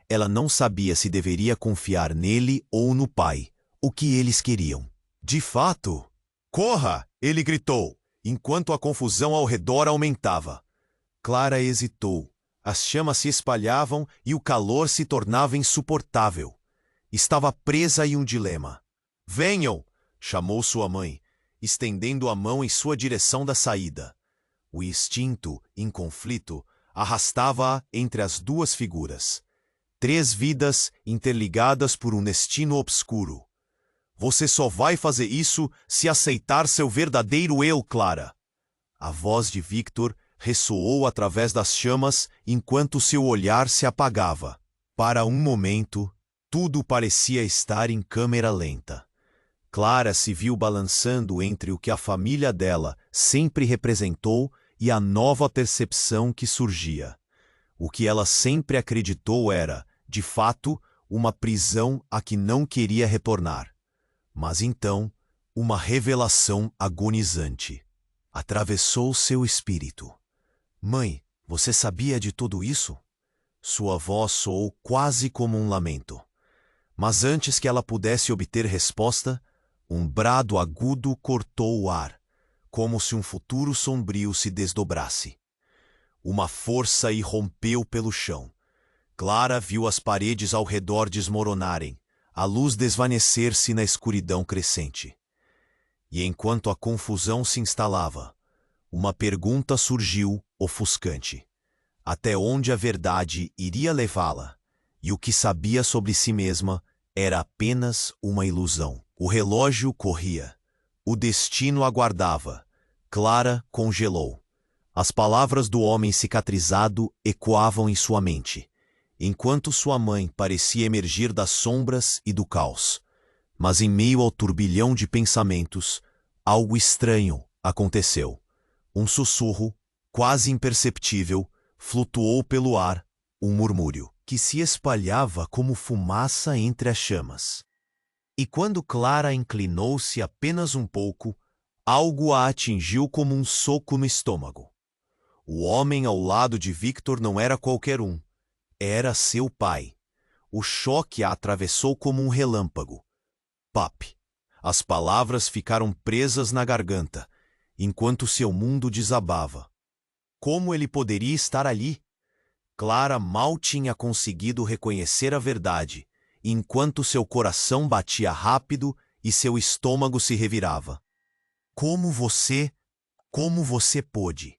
Ela não sabia se deveria confiar nele ou no pai, o que eles queriam. De fato, corra! Ele gritou, enquanto a confusão ao redor aumentava. Clara hesitou. As chamas se espalhavam e o calor se tornava insuportável. Estava presa em um dilema. Venham! Chamou sua mãe, estendendo a mão em sua direção da saída. O instinto, em conflito, arrastava-a entre as duas figuras. 3 vidas interligadas por um destino obscuro. Você só vai fazer isso se aceitar seu verdadeiro eu, Clara. A voz de Victor ressoou através das chamas enquanto seu olhar se apagava. Para um momento, tudo parecia estar em câmera lenta. Clara se viu balançando entre o que a família dela sempre representou e a nova percepção que surgia. O que ela sempre acreditou era, de fato, uma prisão a que não queria retornar. Mas então, uma revelação agonizante atravessou seu espírito. Mãe, você sabia de tudo isso? Sua voz soou quase como um lamento. Mas antes que ela pudesse obter resposta, um brado agudo cortou o ar, como se um futuro sombrio se desdobrasse. Uma força irrompeu pelo chão. Clara viu as paredes ao redor desmoronarem, a luz desvanecer-se na escuridão crescente. E enquanto a confusão se instalava, uma pergunta surgiu ofuscante. Até onde a verdade iria levá-la? E o que sabia sobre si mesma era apenas uma ilusão. O relógio corria. O destino aguardava. Clara congelou. As palavras do homem cicatrizado ecoavam em sua mente, enquanto sua mãe parecia emergir das sombras e do caos. Mas em meio ao turbilhão de pensamentos, algo estranho aconteceu. Um sussurro, quase imperceptível, flutuou pelo ar, um murmúrio, que se espalhava como fumaça entre as chamas. E quando Clara inclinou-se apenas um pouco, algo a atingiu como um soco no estômago. O homem ao lado de Victor não era qualquer um. Era seu pai. O choque a atravessou como um relâmpago. Papi. As palavras ficaram presas na garganta, enquanto seu mundo desabava. Como ele poderia estar ali? Clara mal tinha conseguido reconhecer a verdade, enquanto seu coração batia rápido e seu estômago se revirava. Como você pôde?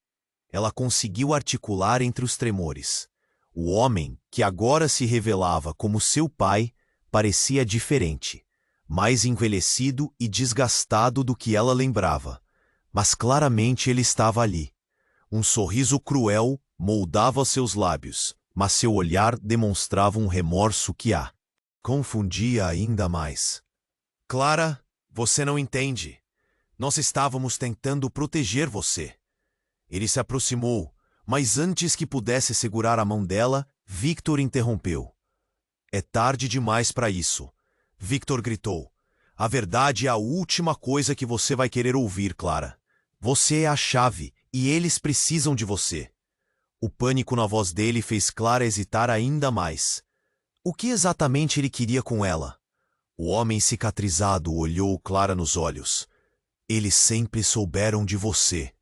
Ela conseguiu articular entre os tremores. O homem, que agora se revelava como seu pai, parecia diferente, mais envelhecido e desgastado do que ela lembrava. Mas claramente ele estava ali. Um sorriso cruel moldava seus lábios, mas seu olhar demonstrava um remorso que a confundia ainda mais. Clara, você não entende. Nós estávamos tentando proteger você. Ele se aproximou, mas antes que pudesse segurar a mão dela, Victor interrompeu. É tarde demais para isso. Victor gritou. A verdade é a última coisa que você vai querer ouvir, Clara. Você é a chave, e eles precisam de você. O pânico na voz dele fez Clara hesitar ainda mais. O que exatamente ele queria com ela? O homem cicatrizado olhou Clara nos olhos. Eles sempre souberam de você.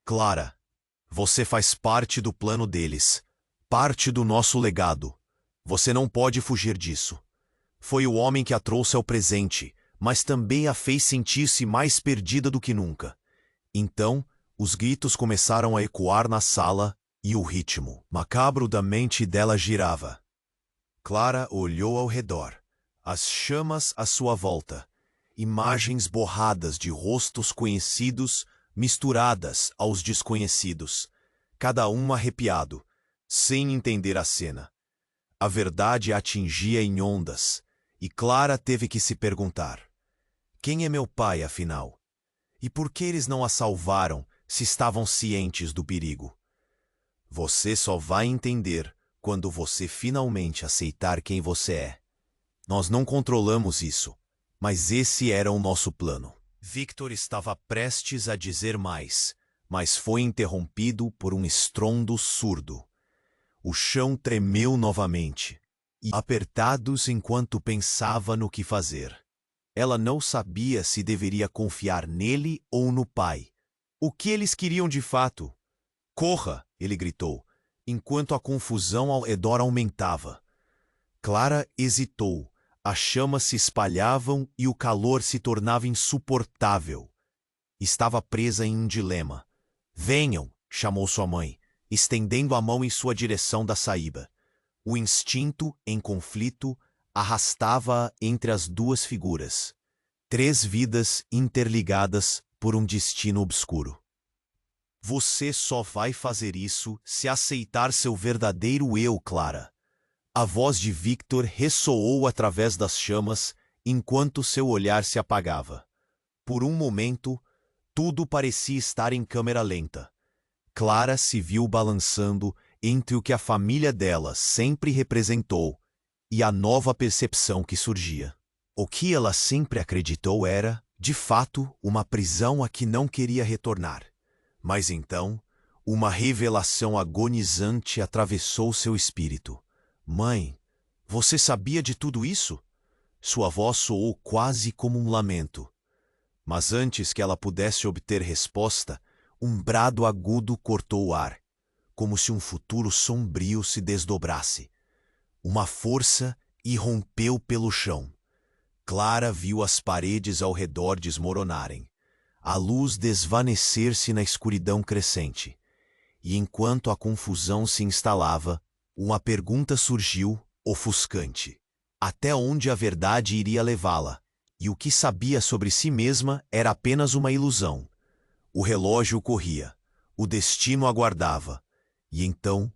Clara, você faz parte do plano deles, parte do nosso legado. Você não pode fugir disso. Foi o homem que a trouxe ao presente, mas também a fez sentir-se mais perdida do que nunca. Então, os gritos começaram a ecoar na sala e o ritmo macabro da mente dela girava. Clara olhou ao redor, as chamas à sua volta, imagens borradas de rostos conhecidos misturadas aos desconhecidos, cada um arrepiado, sem entender a cena. A verdade a atingia em ondas, e Clara teve que se perguntar: quem é meu pai, afinal? E por que eles não a salvaram se estavam cientes do perigo? Você só vai entender quando você finalmente aceitar quem você é. Nós não controlamos isso, mas esse era o nosso plano. Victor estava prestes a dizer mais, mas foi interrompido por um estrondo surdo. O chão tremeu novamente, e apertados enquanto pensava no que fazer. Ela não sabia se deveria confiar nele ou no pai. O que eles queriam de fato? Corra! Ele gritou, enquanto a confusão ao redor aumentava. Clara hesitou. As chamas se espalhavam e o calor se tornava insuportável. Estava presa em um dilema. Venham! Chamou sua mãe, estendendo a mão em sua direção da saída. O instinto, em conflito, arrastava-a entre as duas figuras. 3 vidas interligadas por um destino obscuro. Você só vai fazer isso se aceitar seu verdadeiro eu, Clara. A voz de Victor ressoou através das chamas enquanto seu olhar se apagava. Por um momento, tudo parecia estar em câmera lenta. Clara se viu balançando entre o que a família dela sempre representou e a nova percepção que surgia. O que ela sempre acreditou era, de fato, uma prisão a que não queria retornar. Mas então, uma revelação agonizante atravessou seu espírito. Mãe, você sabia de tudo isso? Sua voz soou quase como um lamento. Mas antes que ela pudesse obter resposta, um brado agudo cortou o ar, como se um futuro sombrio se desdobrasse. Uma força irrompeu pelo chão. Clara viu as paredes ao redor desmoronarem, a luz desvanecer-se na escuridão crescente. E enquanto a confusão se instalava, uma pergunta surgiu, ofuscante. Até onde a verdade iria levá-la? E o que sabia sobre si mesma era apenas uma ilusão. O relógio corria, o destino aguardava. E então,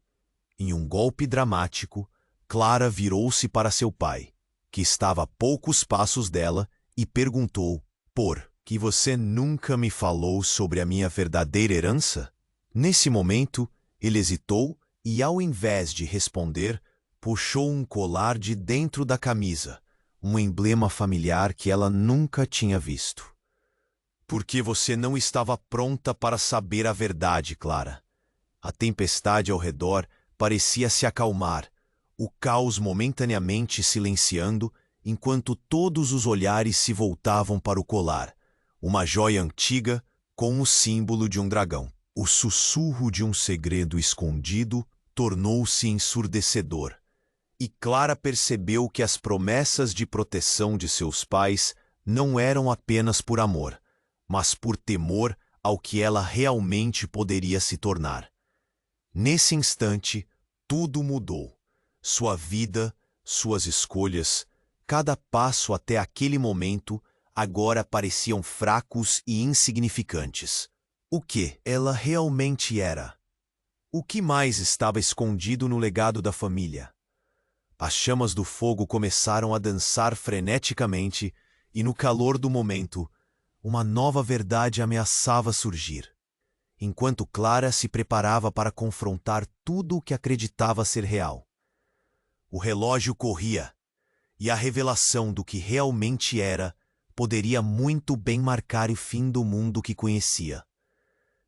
em um golpe dramático, Clara virou-se para seu pai, que estava a poucos passos dela, e perguntou: Por que você nunca me falou sobre a minha verdadeira herança? Nesse momento, ele hesitou e, ao invés de responder, puxou um colar de dentro da camisa, um emblema familiar que ela nunca tinha visto. Porque você não estava pronta para saber a verdade, Clara. A tempestade ao redor parecia se acalmar, o caos momentaneamente silenciando, enquanto todos os olhares se voltavam para o colar, uma joia antiga com o símbolo de um dragão. O sussurro de um segredo escondido tornou-se ensurdecedor, e Clara percebeu que as promessas de proteção de seus pais não eram apenas por amor, mas por temor ao que ela realmente poderia se tornar. Nesse instante, tudo mudou. Sua vida, suas escolhas, cada passo até aquele momento, agora pareciam fracos e insignificantes. O que ela realmente era? O que mais estava escondido no legado da família? As chamas do fogo começaram a dançar freneticamente e, no calor do momento, uma nova verdade ameaçava surgir. Enquanto Clara se preparava para confrontar tudo o que acreditava ser real. O relógio corria, e a revelação do que realmente era poderia muito bem marcar o fim do mundo que conhecia.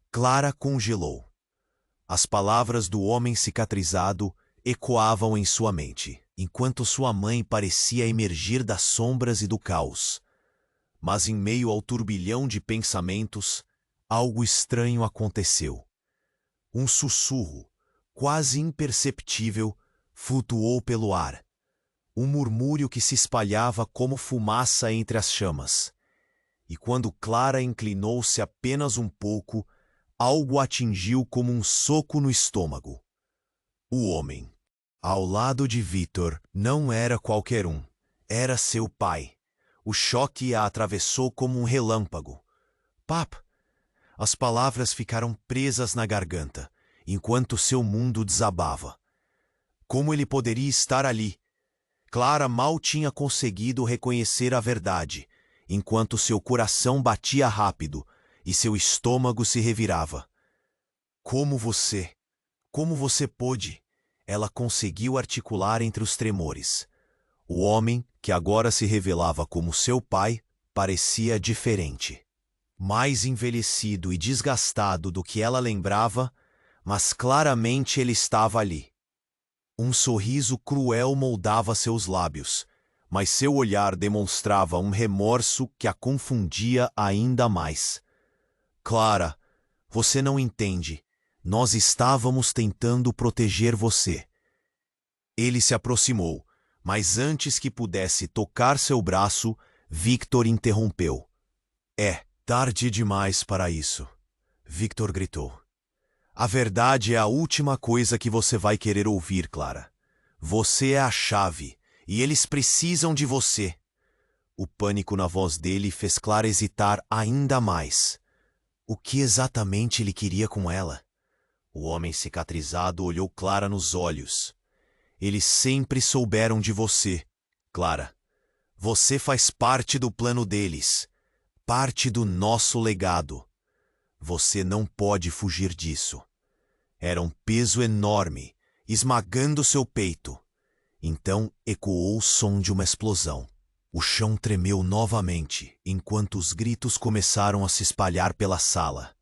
Clara congelou. As palavras do homem cicatrizado ecoavam em sua mente, enquanto sua mãe parecia emergir das sombras e do caos. Mas em meio ao turbilhão de pensamentos, algo estranho aconteceu. Um sussurro, quase imperceptível, flutuou pelo ar. Um murmúrio que se espalhava como fumaça entre as chamas. E quando Clara inclinou-se apenas um pouco, algo a atingiu como um soco no estômago. O homem, ao lado de Victor, não era qualquer um. Era seu pai. O choque a atravessou como um relâmpago. Pap! As palavras ficaram presas na garganta, enquanto seu mundo desabava. Como ele poderia estar ali? Clara mal tinha conseguido reconhecer a verdade, enquanto seu coração batia rápido e seu estômago se revirava. Como você pôde? Ela conseguiu articular entre os tremores. O homem, que agora se revelava como seu pai, parecia diferente. mais envelhecido e desgastado do que ela lembrava, mas claramente ele estava ali. Um sorriso cruel moldava seus lábios, mas seu olhar demonstrava um remorso que a confundia ainda mais. Clara, você não entende. Nós estávamos tentando proteger você. Ele se aproximou, mas antes que pudesse tocar seu braço, Victor interrompeu. É tarde demais para isso, Victor gritou. A verdade é a última coisa que você vai querer ouvir, Clara. Você é a chave, e eles precisam de você. O pânico na voz dele fez Clara hesitar ainda mais. O que exatamente ele queria com ela? O homem cicatrizado olhou Clara nos olhos. Eles sempre souberam de você, Clara. Você faz parte do plano deles, parte do nosso legado. Você não pode fugir disso. Era um peso enorme, esmagando seu peito. Então ecoou o som de uma explosão. O chão tremeu novamente, enquanto os gritos começaram a se espalhar pela sala.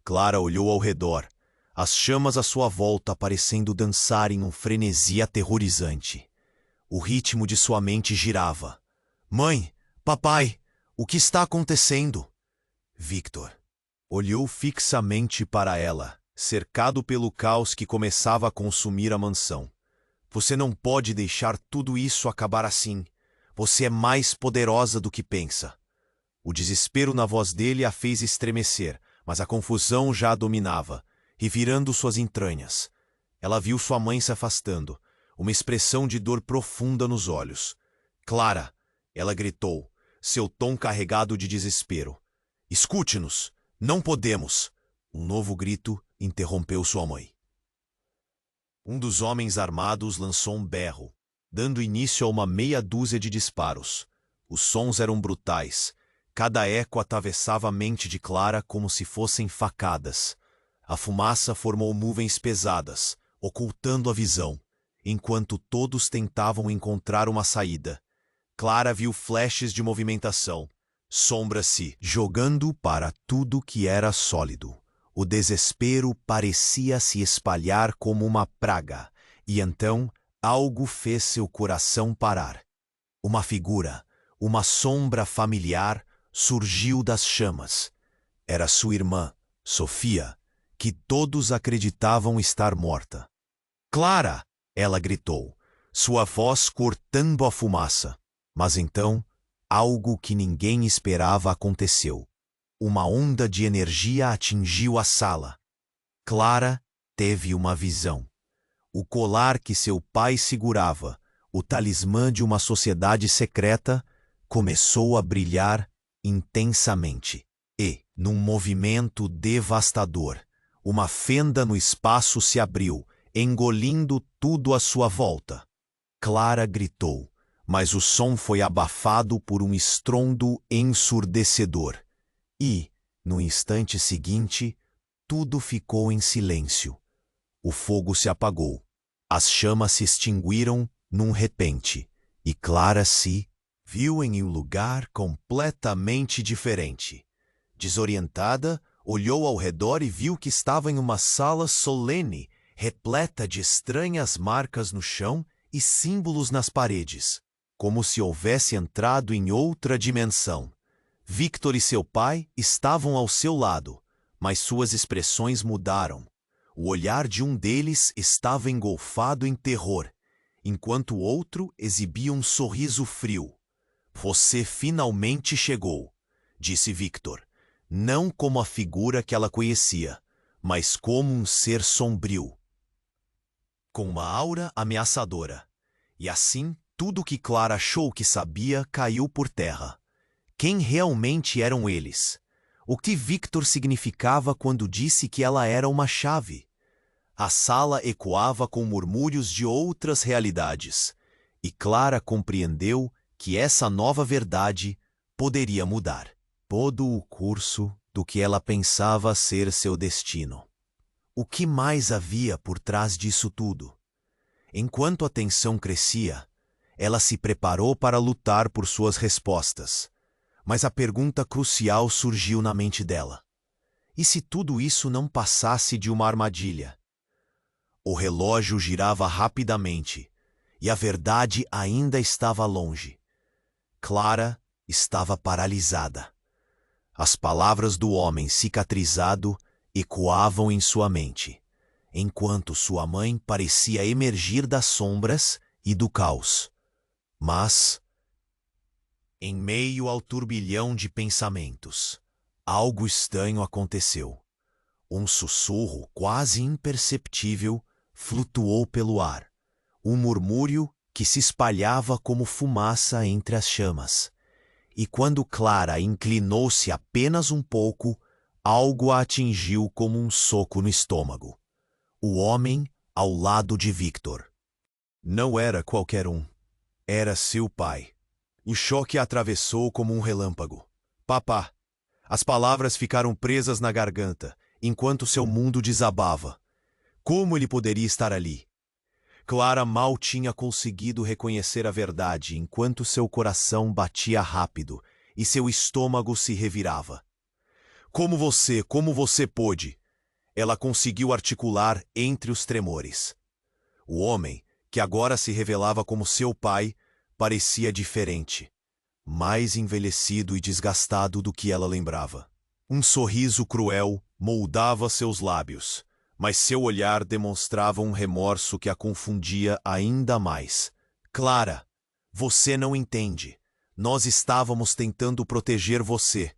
Clara olhou ao redor, as chamas à sua volta parecendo dançar em um frenesi aterrorizante. O ritmo de sua mente girava. Mãe, papai, o que está acontecendo? Victor olhou fixamente para ela, cercado pelo caos que começava a consumir a mansão. Você não pode deixar tudo isso acabar assim. Você é mais poderosa do que pensa. O desespero na voz dele a fez estremecer, mas a confusão já a dominava, revirando suas entranhas. Ela viu sua mãe se afastando, uma expressão de dor profunda nos olhos. Clara, ela gritou, seu tom carregado de desespero. Escute-nos! Não podemos! Um novo grito interrompeu sua mãe. Um dos homens armados lançou um berro, dando início a uma meia dúzia de disparos. Os sons eram brutais. Cada eco atravessava a mente de Clara como se fossem facadas. A fumaça formou nuvens pesadas, ocultando a visão, enquanto todos tentavam encontrar uma saída. Clara viu flashes de movimentação, sombras se jogando para tudo que era sólido. O desespero parecia se espalhar como uma praga, e então algo fez seu coração parar. Uma figura, uma sombra familiar, surgiu das chamas. Era sua irmã, Sofia, que todos acreditavam estar morta. Clara! Ela gritou, sua voz cortando a fumaça. Mas então, algo que ninguém esperava aconteceu. Uma onda de energia atingiu a sala. Clara teve uma visão. O colar que seu pai segurava, o talismã de uma sociedade secreta, começou a brilhar intensamente. E, num movimento devastador, uma fenda no espaço se abriu, engolindo tudo à sua volta. Clara gritou, mas o som foi abafado por um estrondo ensurdecedor. E, no instante seguinte, tudo ficou em silêncio. O fogo se apagou. As chamas se extinguiram num repente, e Clara se viu em um lugar completamente diferente. Desorientada, olhou ao redor e viu que estava em uma sala solene, repleta de estranhas marcas no chão e símbolos nas paredes, como se houvesse entrado em outra dimensão. Victor e seu pai estavam ao seu lado, mas suas expressões mudaram. O olhar de um deles estava engolfado em terror, enquanto o outro exibia um sorriso frio. Você finalmente chegou, disse Victor, não como a figura que ela conhecia, mas como um ser sombrio, com uma aura ameaçadora. E assim, tudo o que Clara achou que sabia caiu por terra. Quem realmente eram eles? O que Victor significava quando disse que ela era uma chave? A sala ecoava com murmúrios de outras realidades, e Clara compreendeu que essa nova verdade poderia mudar todo o curso do que ela pensava ser seu destino. O que mais havia por trás disso tudo? Enquanto a tensão crescia, ela se preparou para lutar por suas respostas. Mas a pergunta crucial surgiu na mente dela. E se tudo isso não passasse de uma armadilha? O relógio girava rapidamente, e a verdade ainda estava longe. Clara estava paralisada. As palavras do homem cicatrizado ecoavam em sua mente, enquanto sua mãe parecia emergir das sombras e do caos. Mas, em meio ao turbilhão de pensamentos, algo estranho aconteceu. Um sussurro quase imperceptível flutuou pelo ar, um murmúrio que se espalhava como fumaça entre as chamas. E quando Clara inclinou-se apenas um pouco, algo a atingiu como um soco no estômago. O homem ao lado de Victor. Não era qualquer um. Era seu pai. O choque a atravessou como um relâmpago. Papá. As palavras ficaram presas na garganta, enquanto seu mundo desabava. Como ele poderia estar ali? Clara mal tinha conseguido reconhecer a verdade enquanto seu coração batia rápido e seu estômago se revirava. Como você pôde? Ela conseguiu articular entre os tremores. O homem, que agora se revelava como seu pai, parecia diferente, mais envelhecido e desgastado do que ela lembrava. Um sorriso cruel moldava seus lábios, mas seu olhar demonstrava um remorso que a confundia ainda mais. Clara, você não entende. Nós estávamos tentando proteger você.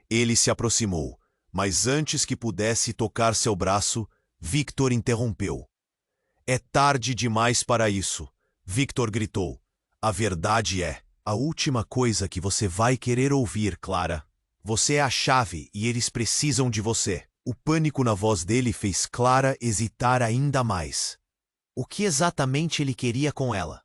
Ele se aproximou, mas antes que pudesse tocar seu braço, Victor interrompeu. É tarde demais para isso, Victor gritou. A verdade é, a última coisa que você vai querer ouvir, Clara. Você é a chave e eles precisam de você. O pânico na voz dele fez Clara hesitar ainda mais. O que exatamente ele queria com ela?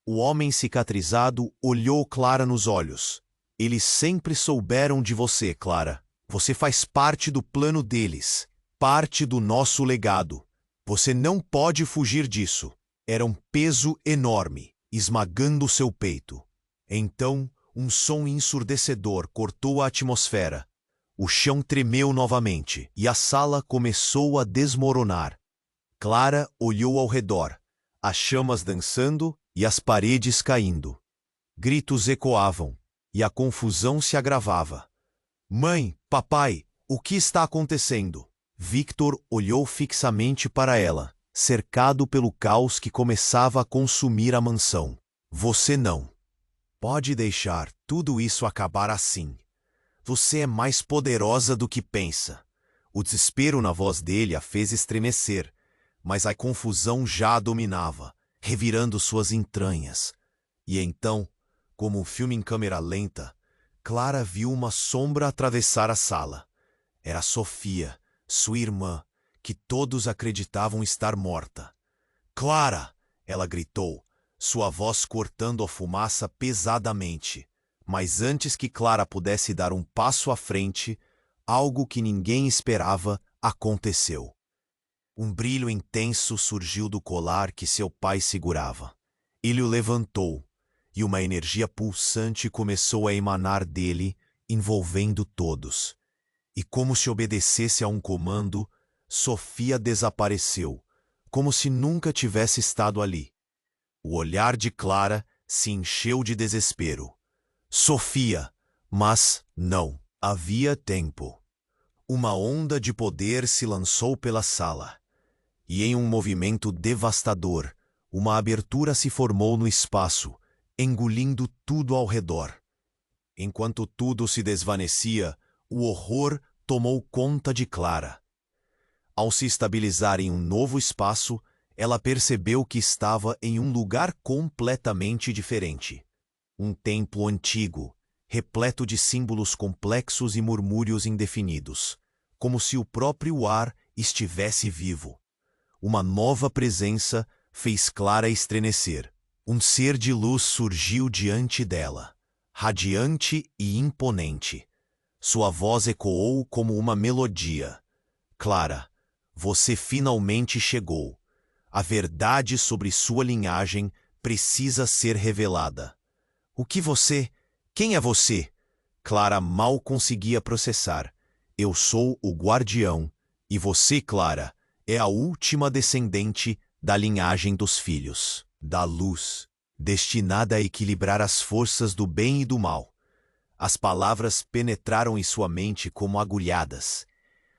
O homem cicatrizado olhou Clara nos olhos. Eles sempre souberam de você, Clara. Você faz parte do plano deles, parte do nosso legado. Você não pode fugir disso. Era um peso enorme, esmagando seu peito. Então, um som ensurdecedor cortou a atmosfera. O chão tremeu novamente e a sala começou a desmoronar. Clara olhou ao redor, as chamas dançando e as paredes caindo. Gritos ecoavam e a confusão se agravava. Mãe, papai, o que está acontecendo? Victor olhou fixamente para ela, cercado pelo caos que começava a consumir a mansão. Você não pode deixar tudo isso acabar assim. Você é mais poderosa do que pensa. O desespero na voz dele a fez estremecer, mas a confusão já a dominava, revirando suas entranhas. E então, como um filme em câmera lenta, Clara viu uma sombra atravessar a sala. Era Sofia, sua irmã, que todos acreditavam estar morta. Clara! Ela gritou, sua voz cortando a fumaça pesadamente. Mas antes que Clara pudesse dar um passo à frente, algo que ninguém esperava aconteceu. Um brilho intenso surgiu do colar que seu pai segurava. Ele o levantou, e uma energia pulsante começou a emanar dele, envolvendo todos. E como se obedecesse a um comando, Sofia desapareceu, como se nunca tivesse estado ali. O olhar de Clara se encheu de desespero. Sofia, mas não havia tempo. Uma onda de poder se lançou pela sala, e em um movimento devastador, uma abertura se formou no espaço, engolindo tudo ao redor. Enquanto tudo se desvanecia, o horror tomou conta de Clara. Ao se estabilizar em um novo espaço, ela percebeu que estava em um lugar completamente diferente. Um templo antigo, repleto de símbolos complexos e murmúrios indefinidos, como se o próprio ar estivesse vivo. Uma nova presença fez Clara estremecer. Um ser de luz surgiu diante dela, radiante e imponente. Sua voz ecoou como uma melodia. Clara, você finalmente chegou. A verdade sobre sua linhagem precisa ser revelada. Quem é você? Clara mal conseguia processar. Eu sou o guardião, e você, Clara, é a última descendente da linhagem dos filhos da luz, destinada a equilibrar as forças do bem e do mal. As palavras penetraram em sua mente como agulhadas.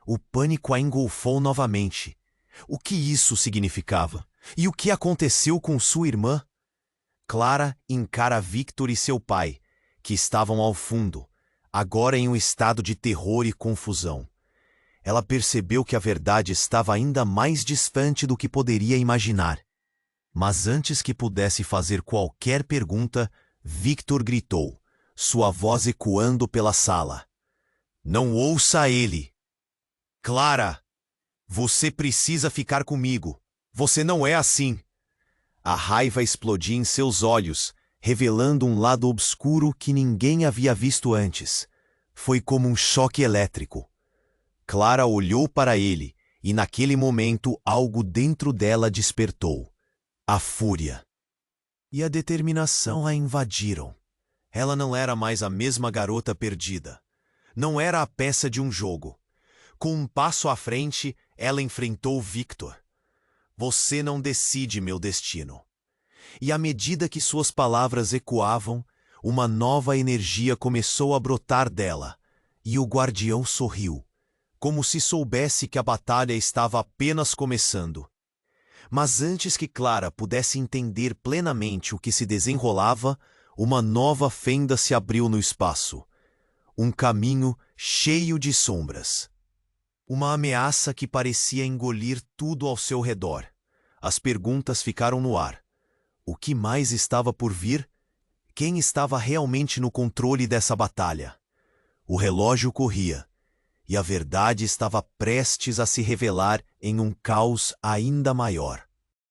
O pânico a engolfou novamente. O que isso significava? E o que aconteceu com sua irmã? Clara encara Victor e seu pai, que estavam ao fundo, agora em um estado de terror e confusão. Ela percebeu que a verdade estava ainda mais distante do que poderia imaginar. Mas antes que pudesse fazer qualquer pergunta, Victor gritou, sua voz ecoando pela sala. Não ouça ele! Clara! Você precisa ficar comigo. Você não é assim. A raiva explodia em seus olhos, revelando um lado obscuro que ninguém havia visto antes. Foi como um choque elétrico. Clara olhou para ele, e naquele momento algo dentro dela despertou. A fúria e a determinação a invadiram. Ela não era mais a mesma garota perdida. Não era a peça de um jogo. Com um passo à frente, ela enfrentou Victor. Você não decide meu destino. E à medida que suas palavras ecoavam, uma nova energia começou a brotar dela, e o guardião sorriu, como se soubesse que a batalha estava apenas começando. Mas antes que Clara pudesse entender plenamente o que se desenrolava, uma nova fenda se abriu no espaço. Um caminho cheio de sombras. Uma ameaça que parecia engolir tudo ao seu redor. As perguntas ficaram no ar. O que mais estava por vir? Quem estava realmente no controle dessa batalha? O relógio corria, e a verdade estava prestes a se revelar em um caos ainda maior.